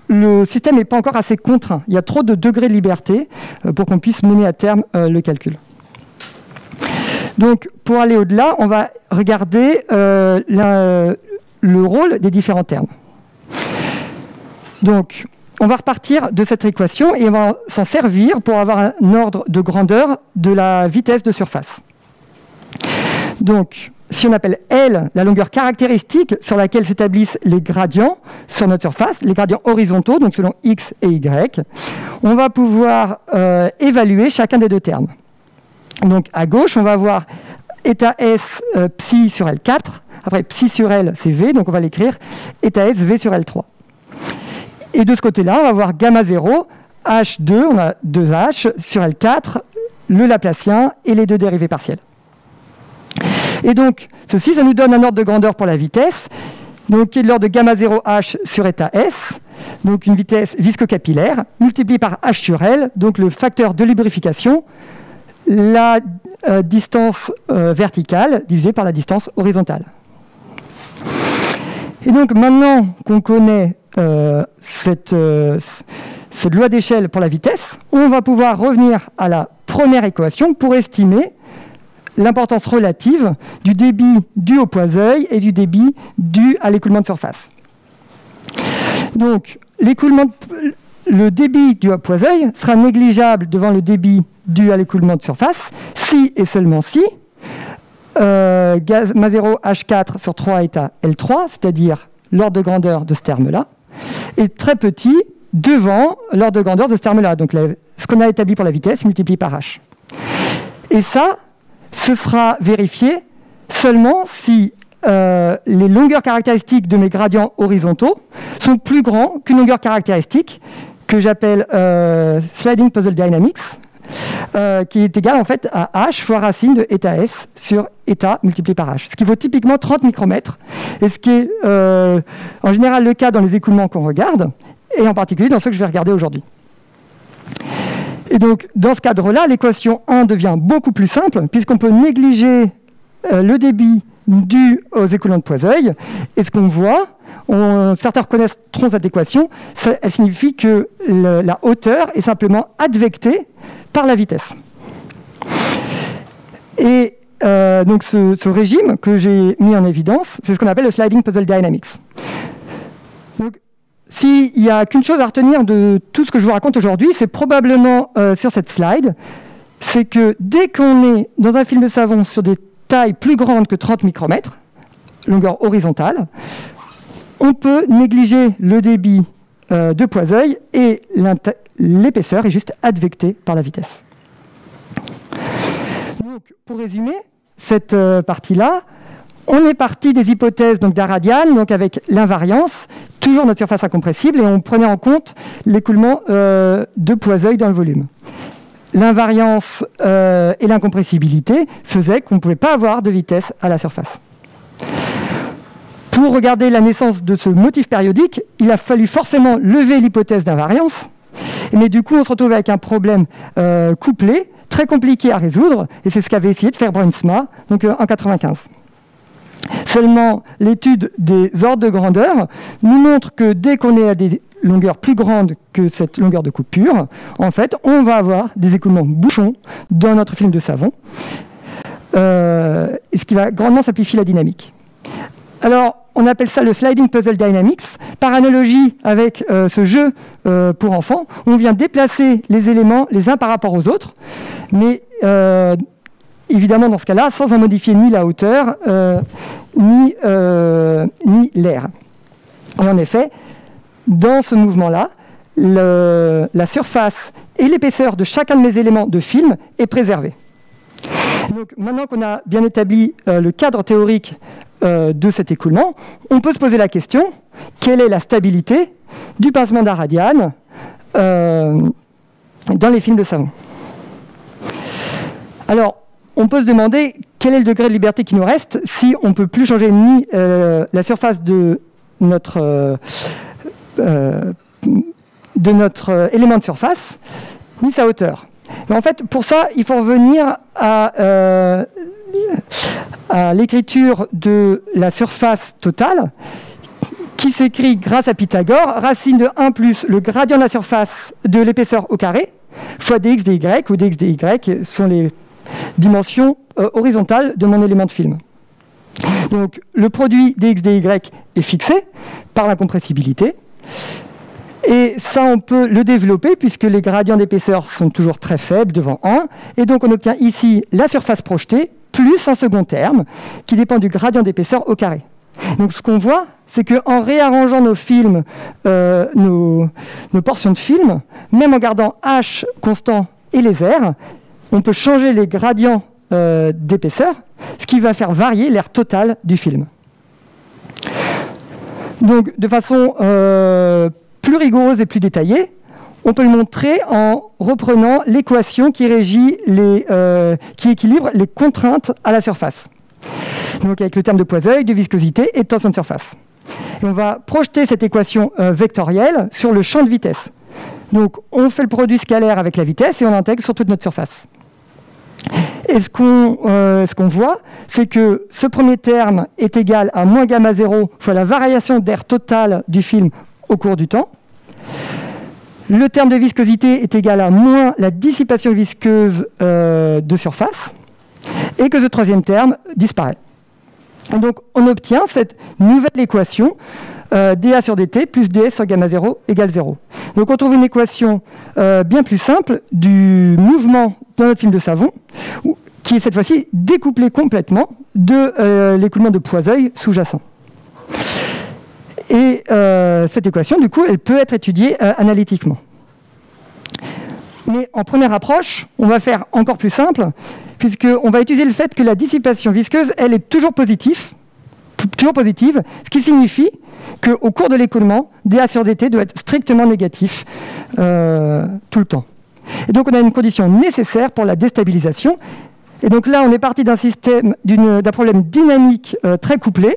le système n'est pas encore assez contraint. Il y a trop de degrés de liberté pour qu'on puisse mener à terme le calcul. Donc, pour aller au-delà, on va regarder le rôle des différents termes. Donc, on va repartir de cette équation et on va s'en servir pour avoir un ordre de grandeur de la vitesse de surface. Donc, si on appelle L la longueur caractéristique sur laquelle s'établissent les gradients sur notre surface, les gradients horizontaux, donc selon X et Y, on va pouvoir évaluer chacun des deux termes. Donc, à gauche, on va avoir état S psi sur L4, après psi sur L, c'est V, donc on va l'écrire état S V sur L3. Et de ce côté-là, on va avoir gamma 0 H2, on a 2H sur L4, le Laplacien et les deux dérivés partiels. Et donc, ceci, ça nous donne un ordre de grandeur pour la vitesse, donc qui est de l'ordre de gamma 0H sur état S, donc une vitesse viscocapillaire, multipliée par H sur L, donc le facteur de lubrification, la distance verticale divisée par la distance horizontale. Et donc, maintenant qu'on connaît cette loi d'échelle pour la vitesse, on va pouvoir revenir à la première équation pour estimer l'importance relative du débit dû au poids-œil et du débit dû à l'écoulement de surface. Donc, le débit dû au poids-œil sera négligeable devant le débit dû à l'écoulement de surface si et seulement si gamma 0 H4 sur 3 état L3, c'est-à-dire l'ordre de grandeur de ce terme-là, est très petit devant l'ordre de grandeur de ce terme-là, donc ce qu'on a établi pour la vitesse multiplié par H. Et ça, ce sera vérifié seulement si les longueurs caractéristiques de mes gradients horizontaux sont plus grands qu'une longueur caractéristique que j'appelle sliding puzzle dynamics, qui est égale en fait à H fois racine de état S sur état multiplié par H, ce qui vaut typiquement 30 micromètres, et ce qui est en général le cas dans les écoulements qu'on regarde, et en particulier dans ceux que je vais regarder aujourd'hui. Et donc, dans ce cadre-là, l'équation 1 devient beaucoup plus simple, puisqu'on peut négliger le débit dû aux écoulements de poids-œil. Et ce qu'on voit, certains reconnaîtront cette équation, elle signifie que la hauteur est simplement advectée par la vitesse. Et donc, ce régime que j'ai mis en évidence, c'est ce qu'on appelle le sliding puzzle dynamics. Donc, s'il n'y a qu'une chose à retenir de tout ce que je vous raconte aujourd'hui, c'est probablement sur cette slide, c'est que dès qu'on est dans un film de savon sur des tailles plus grandes que 30 micromètres, longueur horizontale, on peut négliger le débit de poids-œil et l'épaisseur est juste advectée par la vitesse. Donc, pour résumer cette partie-là, on est parti des hypothèses d'Aradian, donc avec l'invariance, toujours notre surface incompressible, et on prenait en compte l'écoulement de poids-œil dans le volume. L'invariance et l'incompressibilité faisaient qu'on ne pouvait pas avoir de vitesse à la surface. Pour regarder la naissance de ce motif périodique, il a fallu forcément lever l'hypothèse d'invariance, mais du coup on se retrouve avec un problème couplé, très compliqué à résoudre, et c'est ce qu'avait essayé de faire Bruinsma donc, en 1995. Seulement, l'étude des ordres de grandeur nous montre que dès qu'on est à des longueurs plus grandes que cette longueur de coupure, en fait, on va avoir des écoulements bouchons dans notre film de savon, ce qui va grandement simplifier la dynamique. Alors, on appelle ça le sliding puzzle dynamics, par analogie avec ce jeu pour enfants, où on vient déplacer les éléments les uns par rapport aux autres, mais évidemment, dans ce cas-là, sans en modifier ni la hauteur, ni l'air. Et en effet, dans ce mouvement-là, la surface et l'épaisseur de chacun de mes éléments de film est préservée. Donc, maintenant qu'on a bien établi le cadre théorique de cet écoulement, on peut se poser la question, quelle est la stabilité du pincement d'Aradian dans les films de savon? Alors, on peut se demander quel est le degré de liberté qui nous reste si on ne peut plus changer ni la surface de notre élément de surface, ni sa hauteur. Mais en fait, pour ça, il faut revenir à l'écriture de la surface totale, qui s'écrit grâce à Pythagore, racine de 1 plus le gradient de la surface de l'épaisseur au carré, fois dx dy, où dx dy sont les dimension horizontale de mon élément de film. Donc le produit dx dy est fixé par l'incompressibilité, et ça on peut le développer puisque les gradients d'épaisseur sont toujours très faibles devant 1, et donc on obtient ici la surface projetée plus un second terme qui dépend du gradient d'épaisseur au carré. Donc ce qu'on voit, c'est qu'en réarrangeant nos films, nos portions de film, même en gardant H constant et les R, on peut changer les gradients d'épaisseur, ce qui va faire varier l'aire totale du film. Donc, de façon plus rigoureuse et plus détaillée, on peut le montrer en reprenant l'équation qui qui équilibre les contraintes à la surface. Donc avec le terme de Poiseuil, de viscosité et de tension de surface. Et on va projeter cette équation vectorielle sur le champ de vitesse. Donc on fait le produit scalaire avec la vitesse et on l'intègre sur toute notre surface. Et ce qu'on voit, c'est que ce premier terme est égal à moins gamma 0 fois la variation d'air totale du film au cours du temps. Le terme de viscosité est égal à moins la dissipation visqueuse de surface, et que ce troisième terme disparaît. Et donc on obtient cette nouvelle équation dA sur dt plus ds sur gamma 0 égale 0. Donc on trouve une équation bien plus simple du mouvement dans notre film de savon, qui est cette fois-ci découplé complètement de l'écoulement de Poiseuil sous-jacent. Et cette équation, du coup, elle peut être étudiée analytiquement. Mais en première approche, on va faire encore plus simple, puisqu'on va utiliser le fait que la dissipation visqueuse, elle est toujours positive, ce qui signifie qu'au cours de l'écoulement, dA sur dt doit être strictement négatif tout le temps. Et donc on a une condition nécessaire pour la déstabilisation. Et donc là, on est parti d'un problème dynamique très couplé,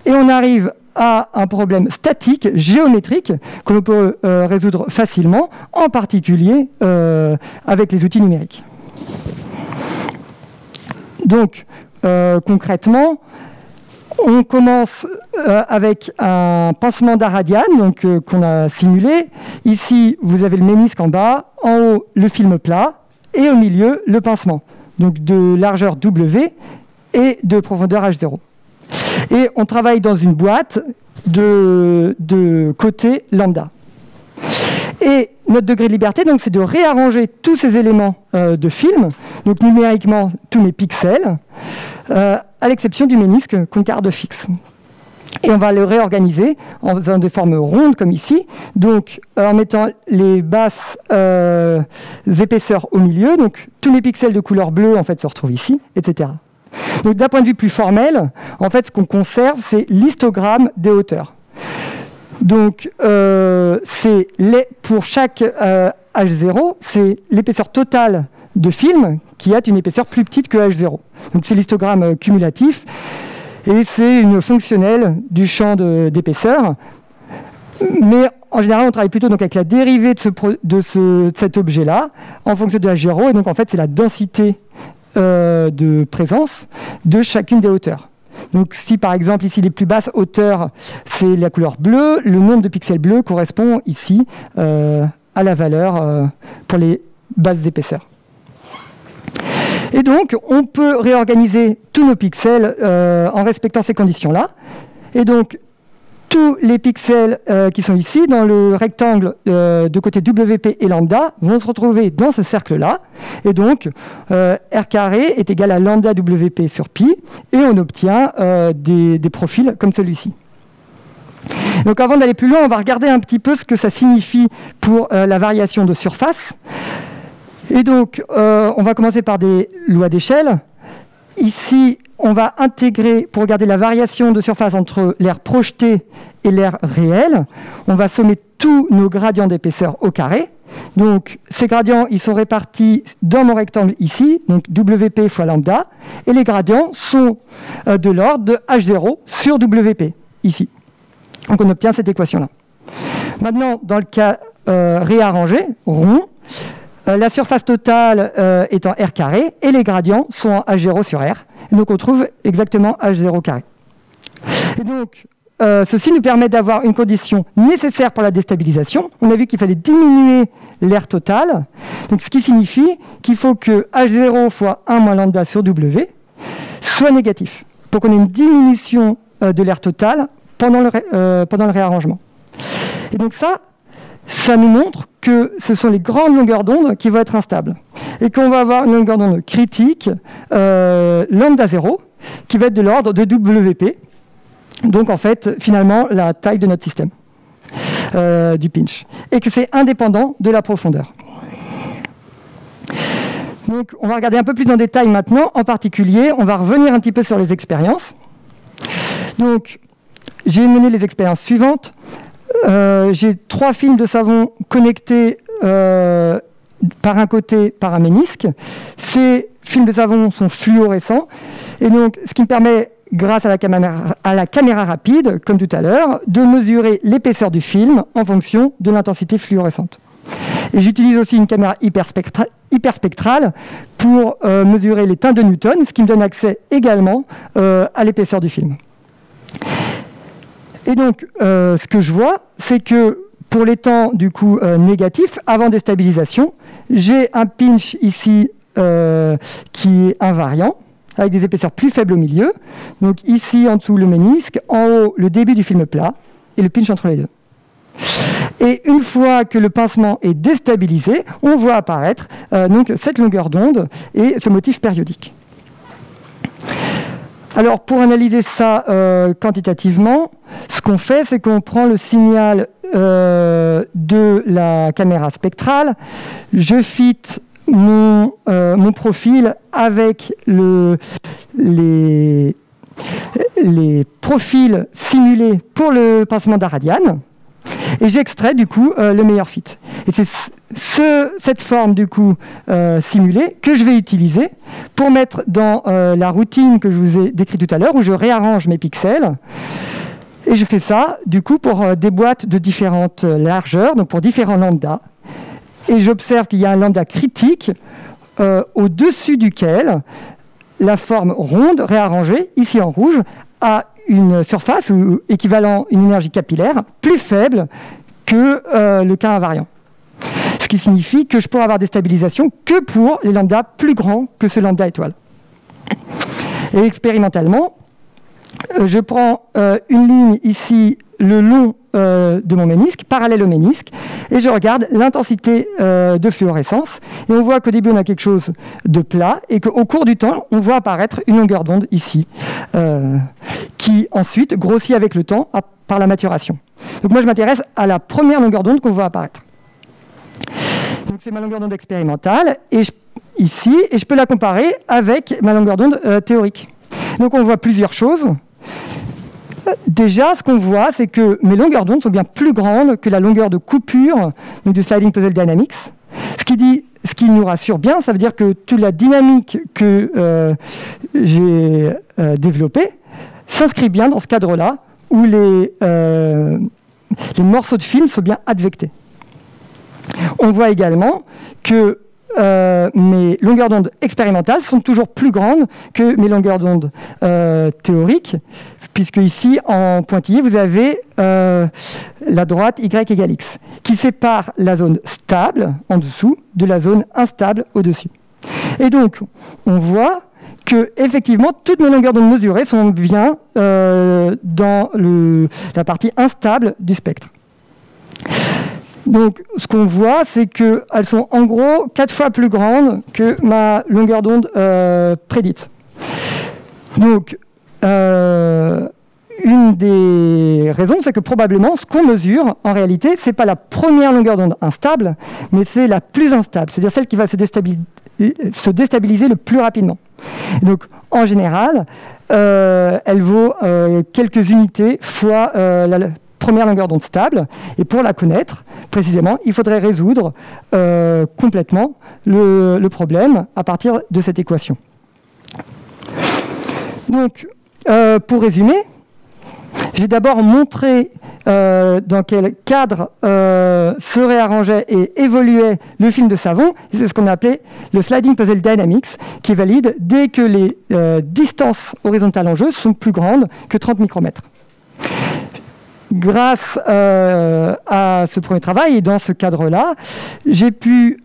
et on arrive à un problème statique, géométrique, que l'on peut résoudre facilement, en particulier avec les outils numériques. Donc, concrètement, on commence avec un pincement d'Aradian qu'on a simulé. Ici, vous avez le ménisque en bas, en haut, le film plat, et au milieu, le pincement, donc de largeur W et de profondeur H0. Et on travaille dans une boîte de côté lambda. Et notre degré de liberté, c'est de réarranger tous ces éléments de film, donc numériquement tous mes pixels, à l'exception du ménisque qu'on garde fixe. Et on va le réorganiser en faisant des formes rondes comme ici, donc en mettant les basses épaisseurs au milieu, donc tous mes pixels de couleur bleue en fait se retrouvent ici, etc. Donc d'un point de vue plus formel, en fait ce qu'on conserve c'est l'histogramme des hauteurs. Donc pour chaque H0, c'est l'épaisseur totale de film qui a une épaisseur plus petite que H0. Donc c'est l'histogramme cumulatif et c'est une fonctionnelle du champ d'épaisseur. Mais en général, on travaille plutôt donc, avec la dérivée de cet objet-là en fonction de H0. Et donc en fait, c'est la densité de présence de chacune des hauteurs. Donc si par exemple ici les plus basses hauteurs c'est la couleur bleue, le nombre de pixels bleus correspond ici à la valeur pour les basses épaisseurs. Et donc on peut réorganiser tous nos pixels en respectant ces conditions-là. Et donc tous les pixels qui sont ici dans le rectangle de côté WP et lambda vont se retrouver dans ce cercle-là. Et donc, R carré est égal à lambda WP sur pi, et on obtient des profils comme celui-ci. Donc avant d'aller plus loin, on va regarder un petit peu ce que ça signifie pour la variation de surface. Et donc, on va commencer par des lois d'échelle. Ici, on va intégrer, pour regarder la variation de surface entre l'air projeté et l'air réel, on va sommer tous nos gradients d'épaisseur au carré. Donc, ces gradients, ils sont répartis dans mon rectangle ici, donc WP fois lambda, et les gradients sont de l'ordre de H0 sur WP, ici. Donc, on obtient cette équation-là. Maintenant, dans le cas réarrangé, rond, la surface totale est en R carré, et les gradients sont en H0 sur R. Et donc, on trouve exactement H0 carré. Et donc, ceci nous permet d'avoir une condition nécessaire pour la déstabilisation. On a vu qu'il fallait diminuer l'air total, donc ce qui signifie qu'il faut que H0 fois 1 moins lambda sur W soit négatif, pour qu'on ait une diminution de l'air total pendant le réarrangement. Et donc ça nous montre que ce sont les grandes longueurs d'onde qui vont être instables, et qu'on va avoir une longueur d'onde critique, lambda 0, qui va être de l'ordre de WP, donc en fait, finalement, la taille de notre système, du pinch, et que c'est indépendant de la profondeur. Donc on va regarder un peu plus en détail maintenant. En particulier, on va revenir un petit peu sur les expériences. Donc, j'ai mené les expériences suivantes. J'ai 3 films de savon connectés par un côté par un ménisque. Ces films de savon sont fluorescents, et donc ce qui me permet, grâce à la caméra rapide, comme tout à l'heure, de mesurer l'épaisseur du film en fonction de l'intensité fluorescente. Et j'utilise aussi une caméra hyperspectrale pour mesurer les teintes de Newton, ce qui me donne accès également à l'épaisseur du film. Et donc, ce que je vois, c'est que pour les temps du coup négatifs, avant déstabilisation, j'ai un pinch ici qui est invariant, avec des épaisseurs plus faibles au milieu. Donc ici, en dessous, le ménisque, en haut, le début du film plat, et le pinch entre les deux. Et une fois que le pincement est déstabilisé, on voit apparaître donc cette longueur d'onde et ce motif périodique. Alors, pour analyser ça quantitativement, ce qu'on fait, c'est qu'on prend le signal de la caméra spectrale, je fit mon profil avec les profils simulés pour le pincement d'Aradian, et j'extrais du coup le meilleur fit. Et c'est cette forme du coup simulée que je vais utiliser pour mettre dans la routine que je vous ai décrite tout à l'heure, où je réarrange mes pixels. Et je fais ça du coup pour des boîtes de différentes largeurs, donc pour différents lambdas. Et j'observe qu'il y a un lambda critique au-dessus duquel la forme ronde réarrangée, ici en rouge, a une surface ou équivalent une énergie capillaire plus faible que le cas invariant. Ce qui signifie que je pourrais avoir des stabilisations que pour les lambdas plus grands que ce lambda étoile. Et expérimentalement, je prends une ligne ici le long de mon ménisque, parallèle au ménisque, et je regarde l'intensité de fluorescence, et on voit qu'au début on a quelque chose de plat, et qu'au cours du temps on voit apparaître une longueur d'onde ici, qui ensuite grossit avec le temps par la maturation. Donc moi je m'intéresse à la première longueur d'onde qu'on voit apparaître. Donc c'est ma longueur d'onde expérimentale, ici, et je peux la comparer avec ma longueur d'onde théorique. Donc on voit plusieurs choses. Déjà, ce qu'on voit, c'est que mes longueurs d'onde sont bien plus grandes que la longueur de coupure donc du Sliding Puzzle Dynamics. Ce qui nous rassure bien, ça veut dire que toute la dynamique que j'ai développée s'inscrit bien dans ce cadre-là, où les morceaux de film sont bien advectés. On voit également que mes longueurs d'onde expérimentales sont toujours plus grandes que mes longueurs d'onde théoriques, puisque ici, en pointillé, vous avez la droite Y égale X, qui sépare la zone stable en dessous de la zone instable au-dessus. Et donc, on voit que effectivement, toutes mes longueurs d'onde mesurées sont bien dans la partie instable du spectre. Donc, ce qu'on voit, c'est qu'elles sont en gros 4 fois plus grandes que ma longueur d'onde prédite. Donc, une des raisons, c'est que probablement, ce qu'on mesure, en réalité, ce n'est pas la première longueur d'onde instable, mais c'est la plus instable, c'est-à-dire celle qui va se déstabiliser le plus rapidement. Donc, en général, elle vaut quelques unités fois la première longueur d'onde stable, et pour la connaître, précisément, il faudrait résoudre complètement le problème à partir de cette équation. Donc, pour résumer, j'ai d'abord montré dans quel cadre se réarrangeait et évoluait le film de savon. C'est ce qu'on a appelé le Sliding Puzzle Dynamics, qui est valide dès que les distances horizontales en jeu sont plus grandes que 30 micromètres. Grâce à ce premier travail, et dans ce cadre-là, j'ai pu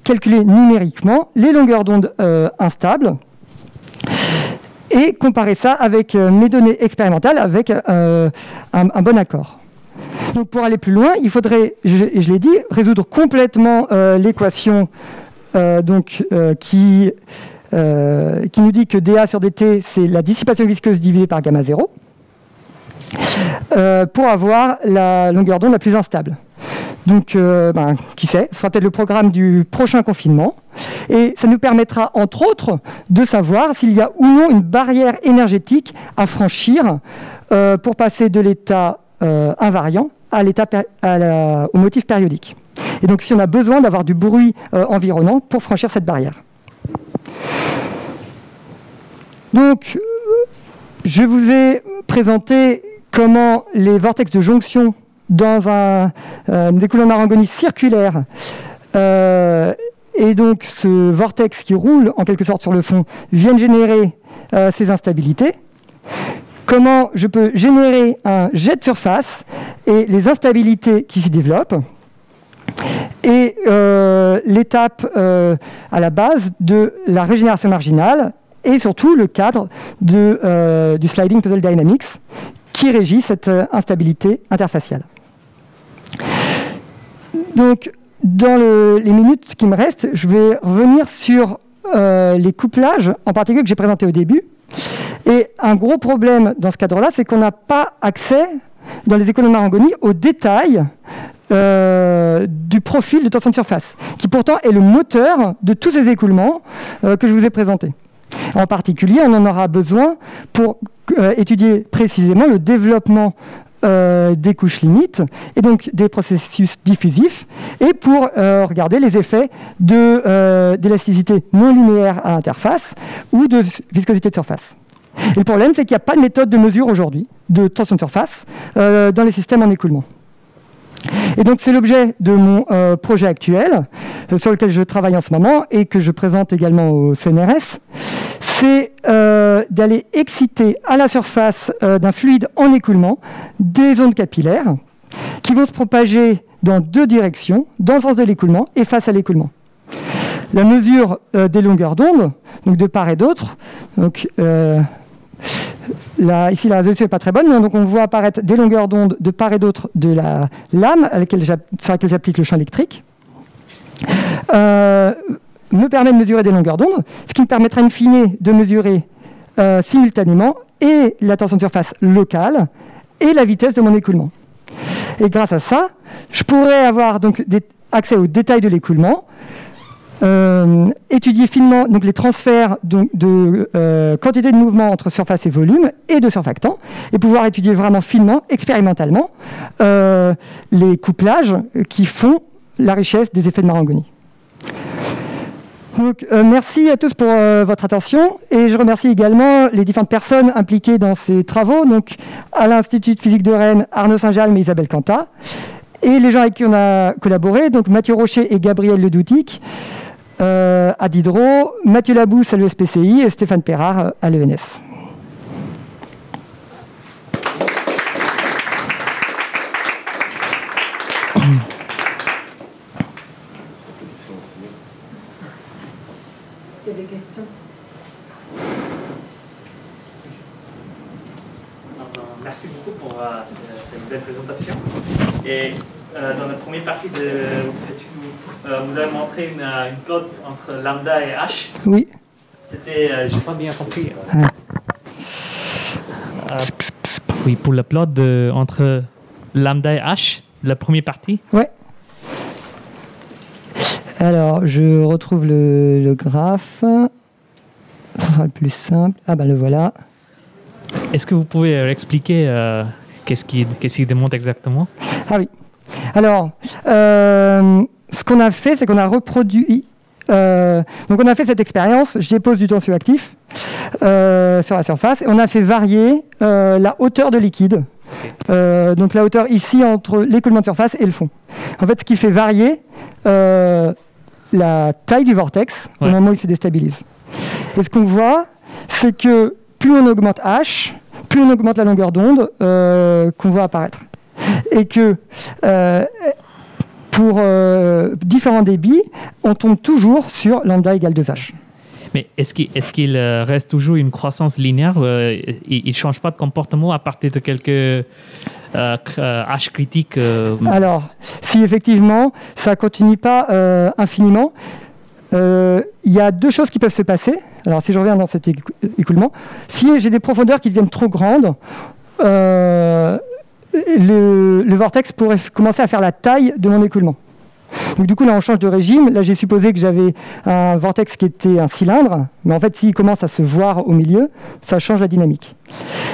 calculer numériquement les longueurs d'onde instables et comparer ça avec mes données expérimentales avec un bon accord. Donc pour aller plus loin, il faudrait, je l'ai dit, résoudre complètement l'équation qui nous dit que dA sur dt, c'est la dissipation visqueuse divisée par gamma 0. Pour avoir la longueur d'onde la plus instable. Donc, qui sait, ce sera peut-être le programme du prochain confinement. Et ça nous permettra, entre autres, de savoir s'il y a ou non une barrière énergétique à franchir pour passer de l'état invariant à l'état au motif périodique. Et donc si on a besoin d'avoir du bruit environnant pour franchir cette barrière. Donc, je vous ai présenté comment les vortex de jonction dans un écoulement de Marangoni circulaire et donc ce vortex qui roule en quelque sorte sur le fond viennent générer ces instabilités. Comment je peux générer un jet de surface et les instabilités qui s'y développent. Et l'étape à la base de la régénération marginale et surtout le cadre du Sliding Puzzle Dynamics qui régit cette instabilité interfaciale. Donc, dans les minutes qui me restent, je vais revenir sur les couplages, en particulier que j'ai présentés au début. Et un gros problème dans ce cadre-là, c'est qu'on n'a pas accès, dans les écoulements de Marangoni, aux détails du profil de tension de surface, qui pourtant est le moteur de tous ces écoulements que je vous ai présentés. En particulier, on en aura besoin pour étudier précisément le développement des couches limites et donc des processus diffusifs et pour regarder les effets d'élasticité non linéaire à l'interface ou de viscosité de surface. Et le problème, c'est qu'il n'y a pas de méthode de mesure aujourd'hui de tension de surface dans les systèmes en écoulement. Et donc c'est l'objet de mon projet actuel sur lequel je travaille en ce moment et que je présente également au CNRS. C'est d'aller exciter à la surface d'un fluide en écoulement des ondes capillaires qui vont se propager dans deux directions, dans le sens de l'écoulement et face à l'écoulement. La mesure des longueurs d'onde, donc de part et d'autre, donc ici la résolution n'est pas très bonne, mais donc on voit apparaître des longueurs d'onde de part et d'autre de la lame sur laquelle j'applique le champ électrique. Me permet de mesurer des longueurs d'onde, ce qui me permettra in fine de mesurer simultanément et la tension de surface locale et la vitesse de mon écoulement. Et grâce à ça, je pourrais avoir donc accès aux détails de l'écoulement, étudier finement donc, les transferts de quantité de mouvement entre surface et volume et de surfactants, et pouvoir étudier vraiment finement, expérimentalement, les couplages qui font la richesse des effets de Marangoni. Donc, merci à tous pour votre attention et je remercie également les différentes personnes impliquées dans ces travaux, donc à l'Institut de physique de Rennes, Arnaud Saint-Jalm et Isabelle Canta, et les gens avec qui on a collaboré, donc Mathieu Rocher et Gabriel Ledoutic à Diderot, Mathieu Labousse à l'ESPCI et Stéphane Perrard à l'ENF.
Il y a des questions.
Merci beaucoup pour cette belle présentation. Et dans la première partie vous avez montré une plot entre lambda et h.
Oui.
C'était, j'ai pas bien compris. Oui, pour la plot entre lambda et h, la première partie.
Ouais. Alors, je retrouve le graphe. Ce sera le plus simple. Ah ben le voilà.
Est-ce que vous pouvez expliquer qu'est-ce qu'il démontre exactement?
Ah oui. Alors, ce qu'on a fait, c'est qu'on a reproduit... donc on a fait cette expérience, je dépose du tensioactif sur la surface, et on a fait varier la hauteur de liquide. Donc la hauteur ici entre l'écoulement de surface et le fond. En fait, ce qui fait varier la taille du vortex au moment où il se déstabilise. Et ce qu'on voit, c'est que plus on augmente h, plus on augmente la longueur d'onde qu'on voit apparaître. Et que pour différents débits, on tombe toujours sur lambda égale 2h.
Mais est-ce qu'il reste toujours une croissance linéaire? Il ne change pas de comportement à partir de quelques h critiques
Alors, si effectivement, ça ne continue pas infiniment, il y a deux choses qui peuvent se passer. Alors, si je reviens dans cet écoulement, si j'ai des profondeurs qui deviennent trop grandes, le vortex pourrait commencer à faire la taille de mon écoulement. Donc du coup, là, on change de régime. Là, j'ai supposé que j'avais un vortex qui était un cylindre, mais en fait, s'il commence à se voir au milieu, ça change la dynamique.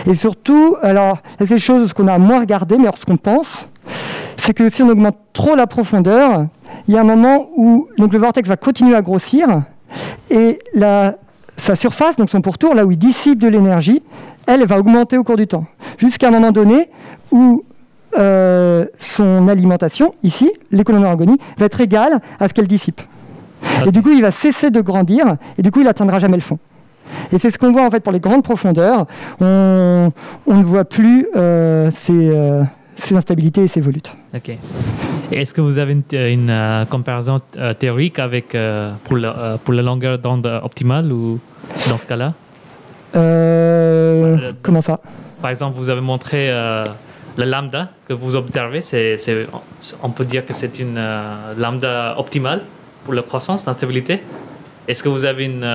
Et surtout, alors, c'est des choses qu'on a moins regardées, mais alors ce qu'on pense, c'est que si on augmente trop la profondeur, il y a un moment où donc, le vortex va continuer à grossir et sa surface, donc son pourtour, là où il dissipe de l'énergie, elle va augmenter au cours du temps. Jusqu'à un moment donné où son alimentation, ici, l'écoulombe d'Argoni, va être égale à ce qu'elle dissipe. Et du coup, il va cesser de grandir et du coup, il n'atteindra jamais le fond. Et c'est ce qu'on voit en fait pour les grandes profondeurs. On ne voit plus ces instabilités et ces volutes.
Ok. Et est-ce que vous avez une comparaison théorique avec, pour la longueur d'onde optimale ou dans ce cas-là?
Comment ça?
Par exemple, vous avez montré le lambda que vous observez. On peut dire que c'est une lambda optimale pour la croissance, l'instabilité. Est-ce que vous avez une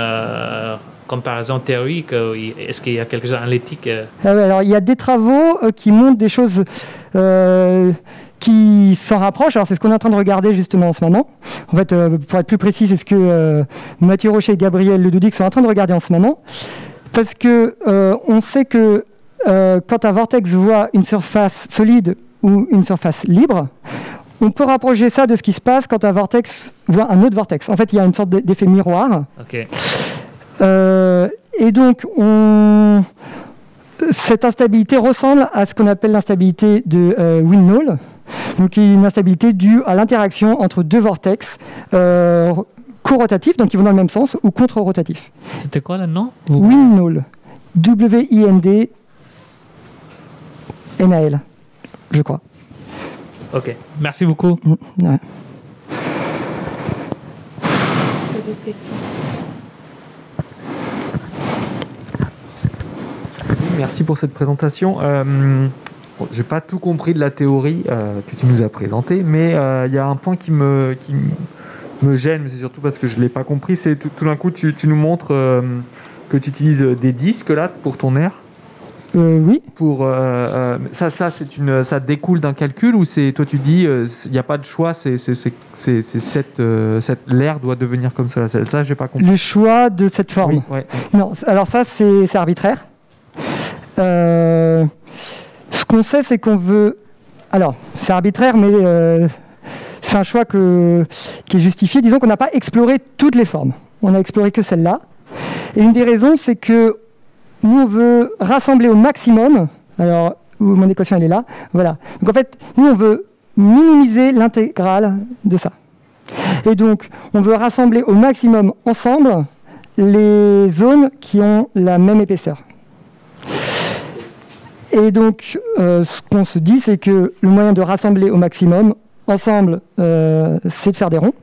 comparaison théorique? Est-ce qu'il y a quelque chose d'analytique?
Alors, il y a des travaux qui montrent des choses qui s'en rapprochent. Alors, c'est ce qu'on est en train de regarder justement en ce moment. En fait, pour être plus précis, c'est ce que Mathieu Rocher et Gabriel Ledoudic sont en train de regarder en ce moment. Parce que on sait que quand un vortex voit une surface solide ou une surface libre, on peut rapprocher ça de ce qui se passe quand un vortex voit un autre vortex. En fait, il y a une sorte d'effet miroir.
Okay.
Et donc, cette instabilité ressemble à ce qu'on appelle l'instabilité de Winnall, donc une instabilité due à l'interaction entre deux vortex co-rotatifs, donc qui vont dans le même sens, ou contre-rotatifs.
C'était quoi le nom?
Winnall. W-I-N-D-N-A-L, je crois.
Ok, merci beaucoup.
Ouais.
Merci pour cette présentation. Je n'ai pas tout compris de la théorie que tu nous as présentée, mais il y a un point qui me gêne, mais c'est surtout parce que je ne l'ai pas compris. C'est tout d'un coup, tu nous montres que tu utilises des disques là pour ton air.
Oui.
Pour ça découle d'un calcul ou c'est toi tu dis il n'y a pas de choix, l'air doit devenir comme ça. Ça j'ai pas compris.
Le choix de cette forme.
Oui, ouais.
Non, alors ça c'est arbitraire. Ce qu'on sait, c'est qu'on veut. Alors, c'est arbitraire, mais c'est un choix qui est justifié. Disons qu'on n'a pas exploré toutes les formes. On n'a exploré que celle-là. Et une des raisons, c'est que nous, on veut rassembler au maximum. Alors, mon équation, elle est là. Voilà. Donc, en fait, nous, on veut minimiser l'intégrale de ça. Et donc, on veut rassembler au maximum ensemble les zones qui ont la même épaisseur. Et donc, ce qu'on se dit, c'est que le moyen de rassembler au maximum, ensemble, c'est de faire des ronds.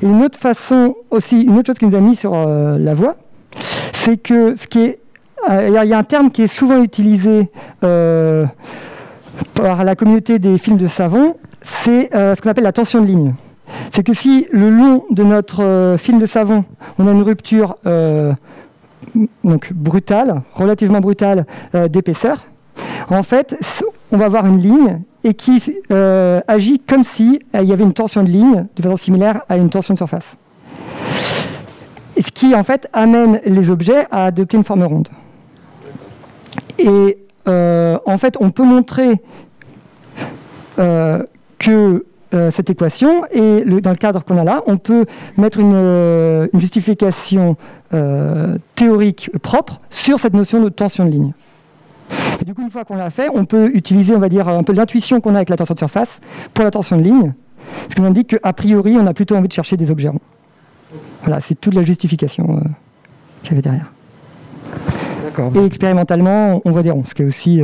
Et une autre façon aussi, une autre chose qui nous a mis sur la voie, c'est que il y a un terme qui est souvent utilisé par la communauté des films de savon, c'est ce qu'on appelle la tension de ligne. C'est que si le long de notre film de savon, on a une rupture donc brutale, relativement brutale d'épaisseur, en fait, on va avoir une ligne et qui agit comme si il y avait une tension de ligne de façon similaire à une tension de surface. Et ce qui, en fait, amène les objets à adopter une forme ronde. Et en fait, on peut montrer que cette équation, et dans le cadre qu'on a là, on peut mettre une justification théorique propre sur cette notion de tension de ligne. Et du coup, une fois qu'on l'a fait, on peut utiliser, on va dire, un peu l'intuition qu'on a avec la tension de surface pour la tension de ligne, ce qui nous indique qu'a priori, on a plutôt envie de chercher des objets ronds. Voilà, c'est toute la justification qu'il y avait derrière.
D'accord.
Et expérimentalement, on voit des ronds, ce qui est aussi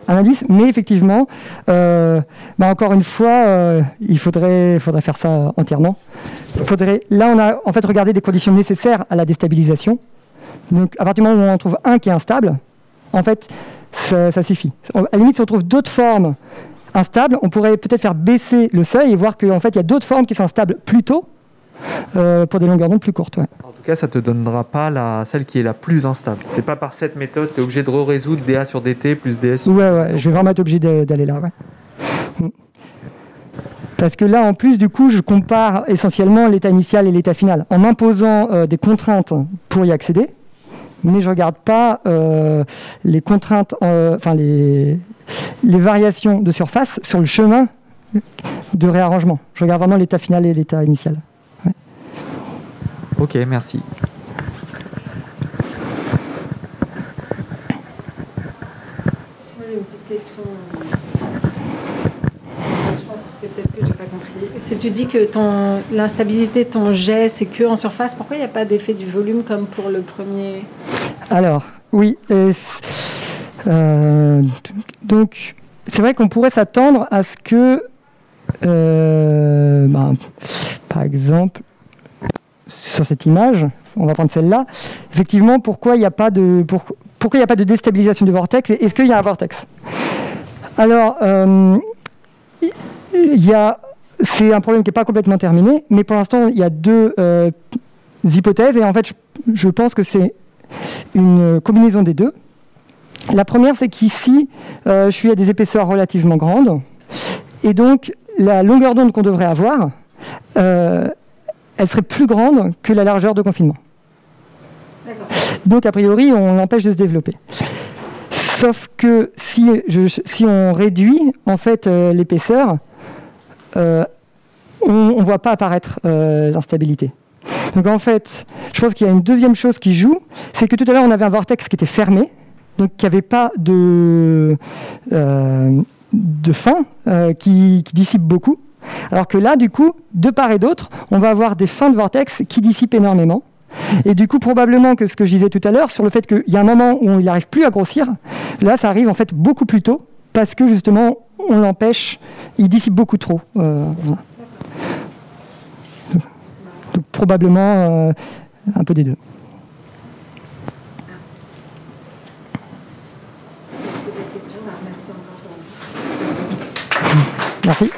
un indice. Mais effectivement, encore une fois, il faudrait faire ça entièrement. Là, on a en fait regardé des conditions nécessaires à la déstabilisation. Donc, à partir du moment où on en trouve un qui est instable, en fait, ça suffit. À la limite, si on trouve d'autres formes instables, on pourrait peut-être faire baisser le seuil et voir qu'en fait, il y a d'autres formes qui sont instables plus tôt pour des longueurs d'onde plus courtes. Ouais.
En tout cas, ça ne te donnera pas celle qui est la plus instable. C'est pas par cette méthode, tu es obligé de résoudre dA sur dt plus ds.
Ouais, je vais vraiment être obligé d'aller là. Ouais. Parce que là, en plus, du coup, je compare essentiellement l'état initial et l'état final en imposant des contraintes pour y accéder. Mais je ne regarde pas les contraintes, les variations de surface sur le chemin de réarrangement. Je regarde vraiment l'état final et l'état initial. Ouais.
Ok, merci.
Une petite question. Je pense que c'est peut-être que j'ai pas compris. Si tu dis que l'instabilité de ton jet, c'est que en surface, pourquoi il n'y a pas d'effet du volume comme pour le premier? Alors,
oui. Donc, c'est vrai qu'on pourrait s'attendre à ce que, par exemple, sur cette image, on va prendre celle-là, effectivement, pourquoi il n'y a pas de déstabilisation du vortex? Est-ce qu'il y a un vortex? Alors, c'est un problème qui n'est pas complètement terminé, mais pour l'instant, il y a deux hypothèses, et en fait, je pense que c'est une combinaison des deux. La première, c'est qu'ici, je suis à des épaisseurs relativement grandes, et donc la longueur d'onde qu'on devrait avoir, elle serait plus grande que la largeur de confinement. Donc, a priori, on l'empêche de se développer. Sauf que si on réduit en fait l'épaisseur, on ne voit pas apparaître l'instabilité. Donc en fait, je pense qu'il y a une deuxième chose qui joue, c'est que tout à l'heure, on avait un vortex qui était fermé, donc qui n'avait pas de fin, qui dissipe beaucoup. Alors que là, du coup, de part et d'autre, on va avoir des fins de vortex qui dissipent énormément. Et du coup, probablement que ce que je disais tout à l'heure, sur le fait qu'il y a un moment où il n'arrive plus à grossir, là, ça arrive en fait beaucoup plus tôt, parce que justement, on l'empêche, il dissipe beaucoup trop. Voilà. Donc, probablement un peu des deux. Merci.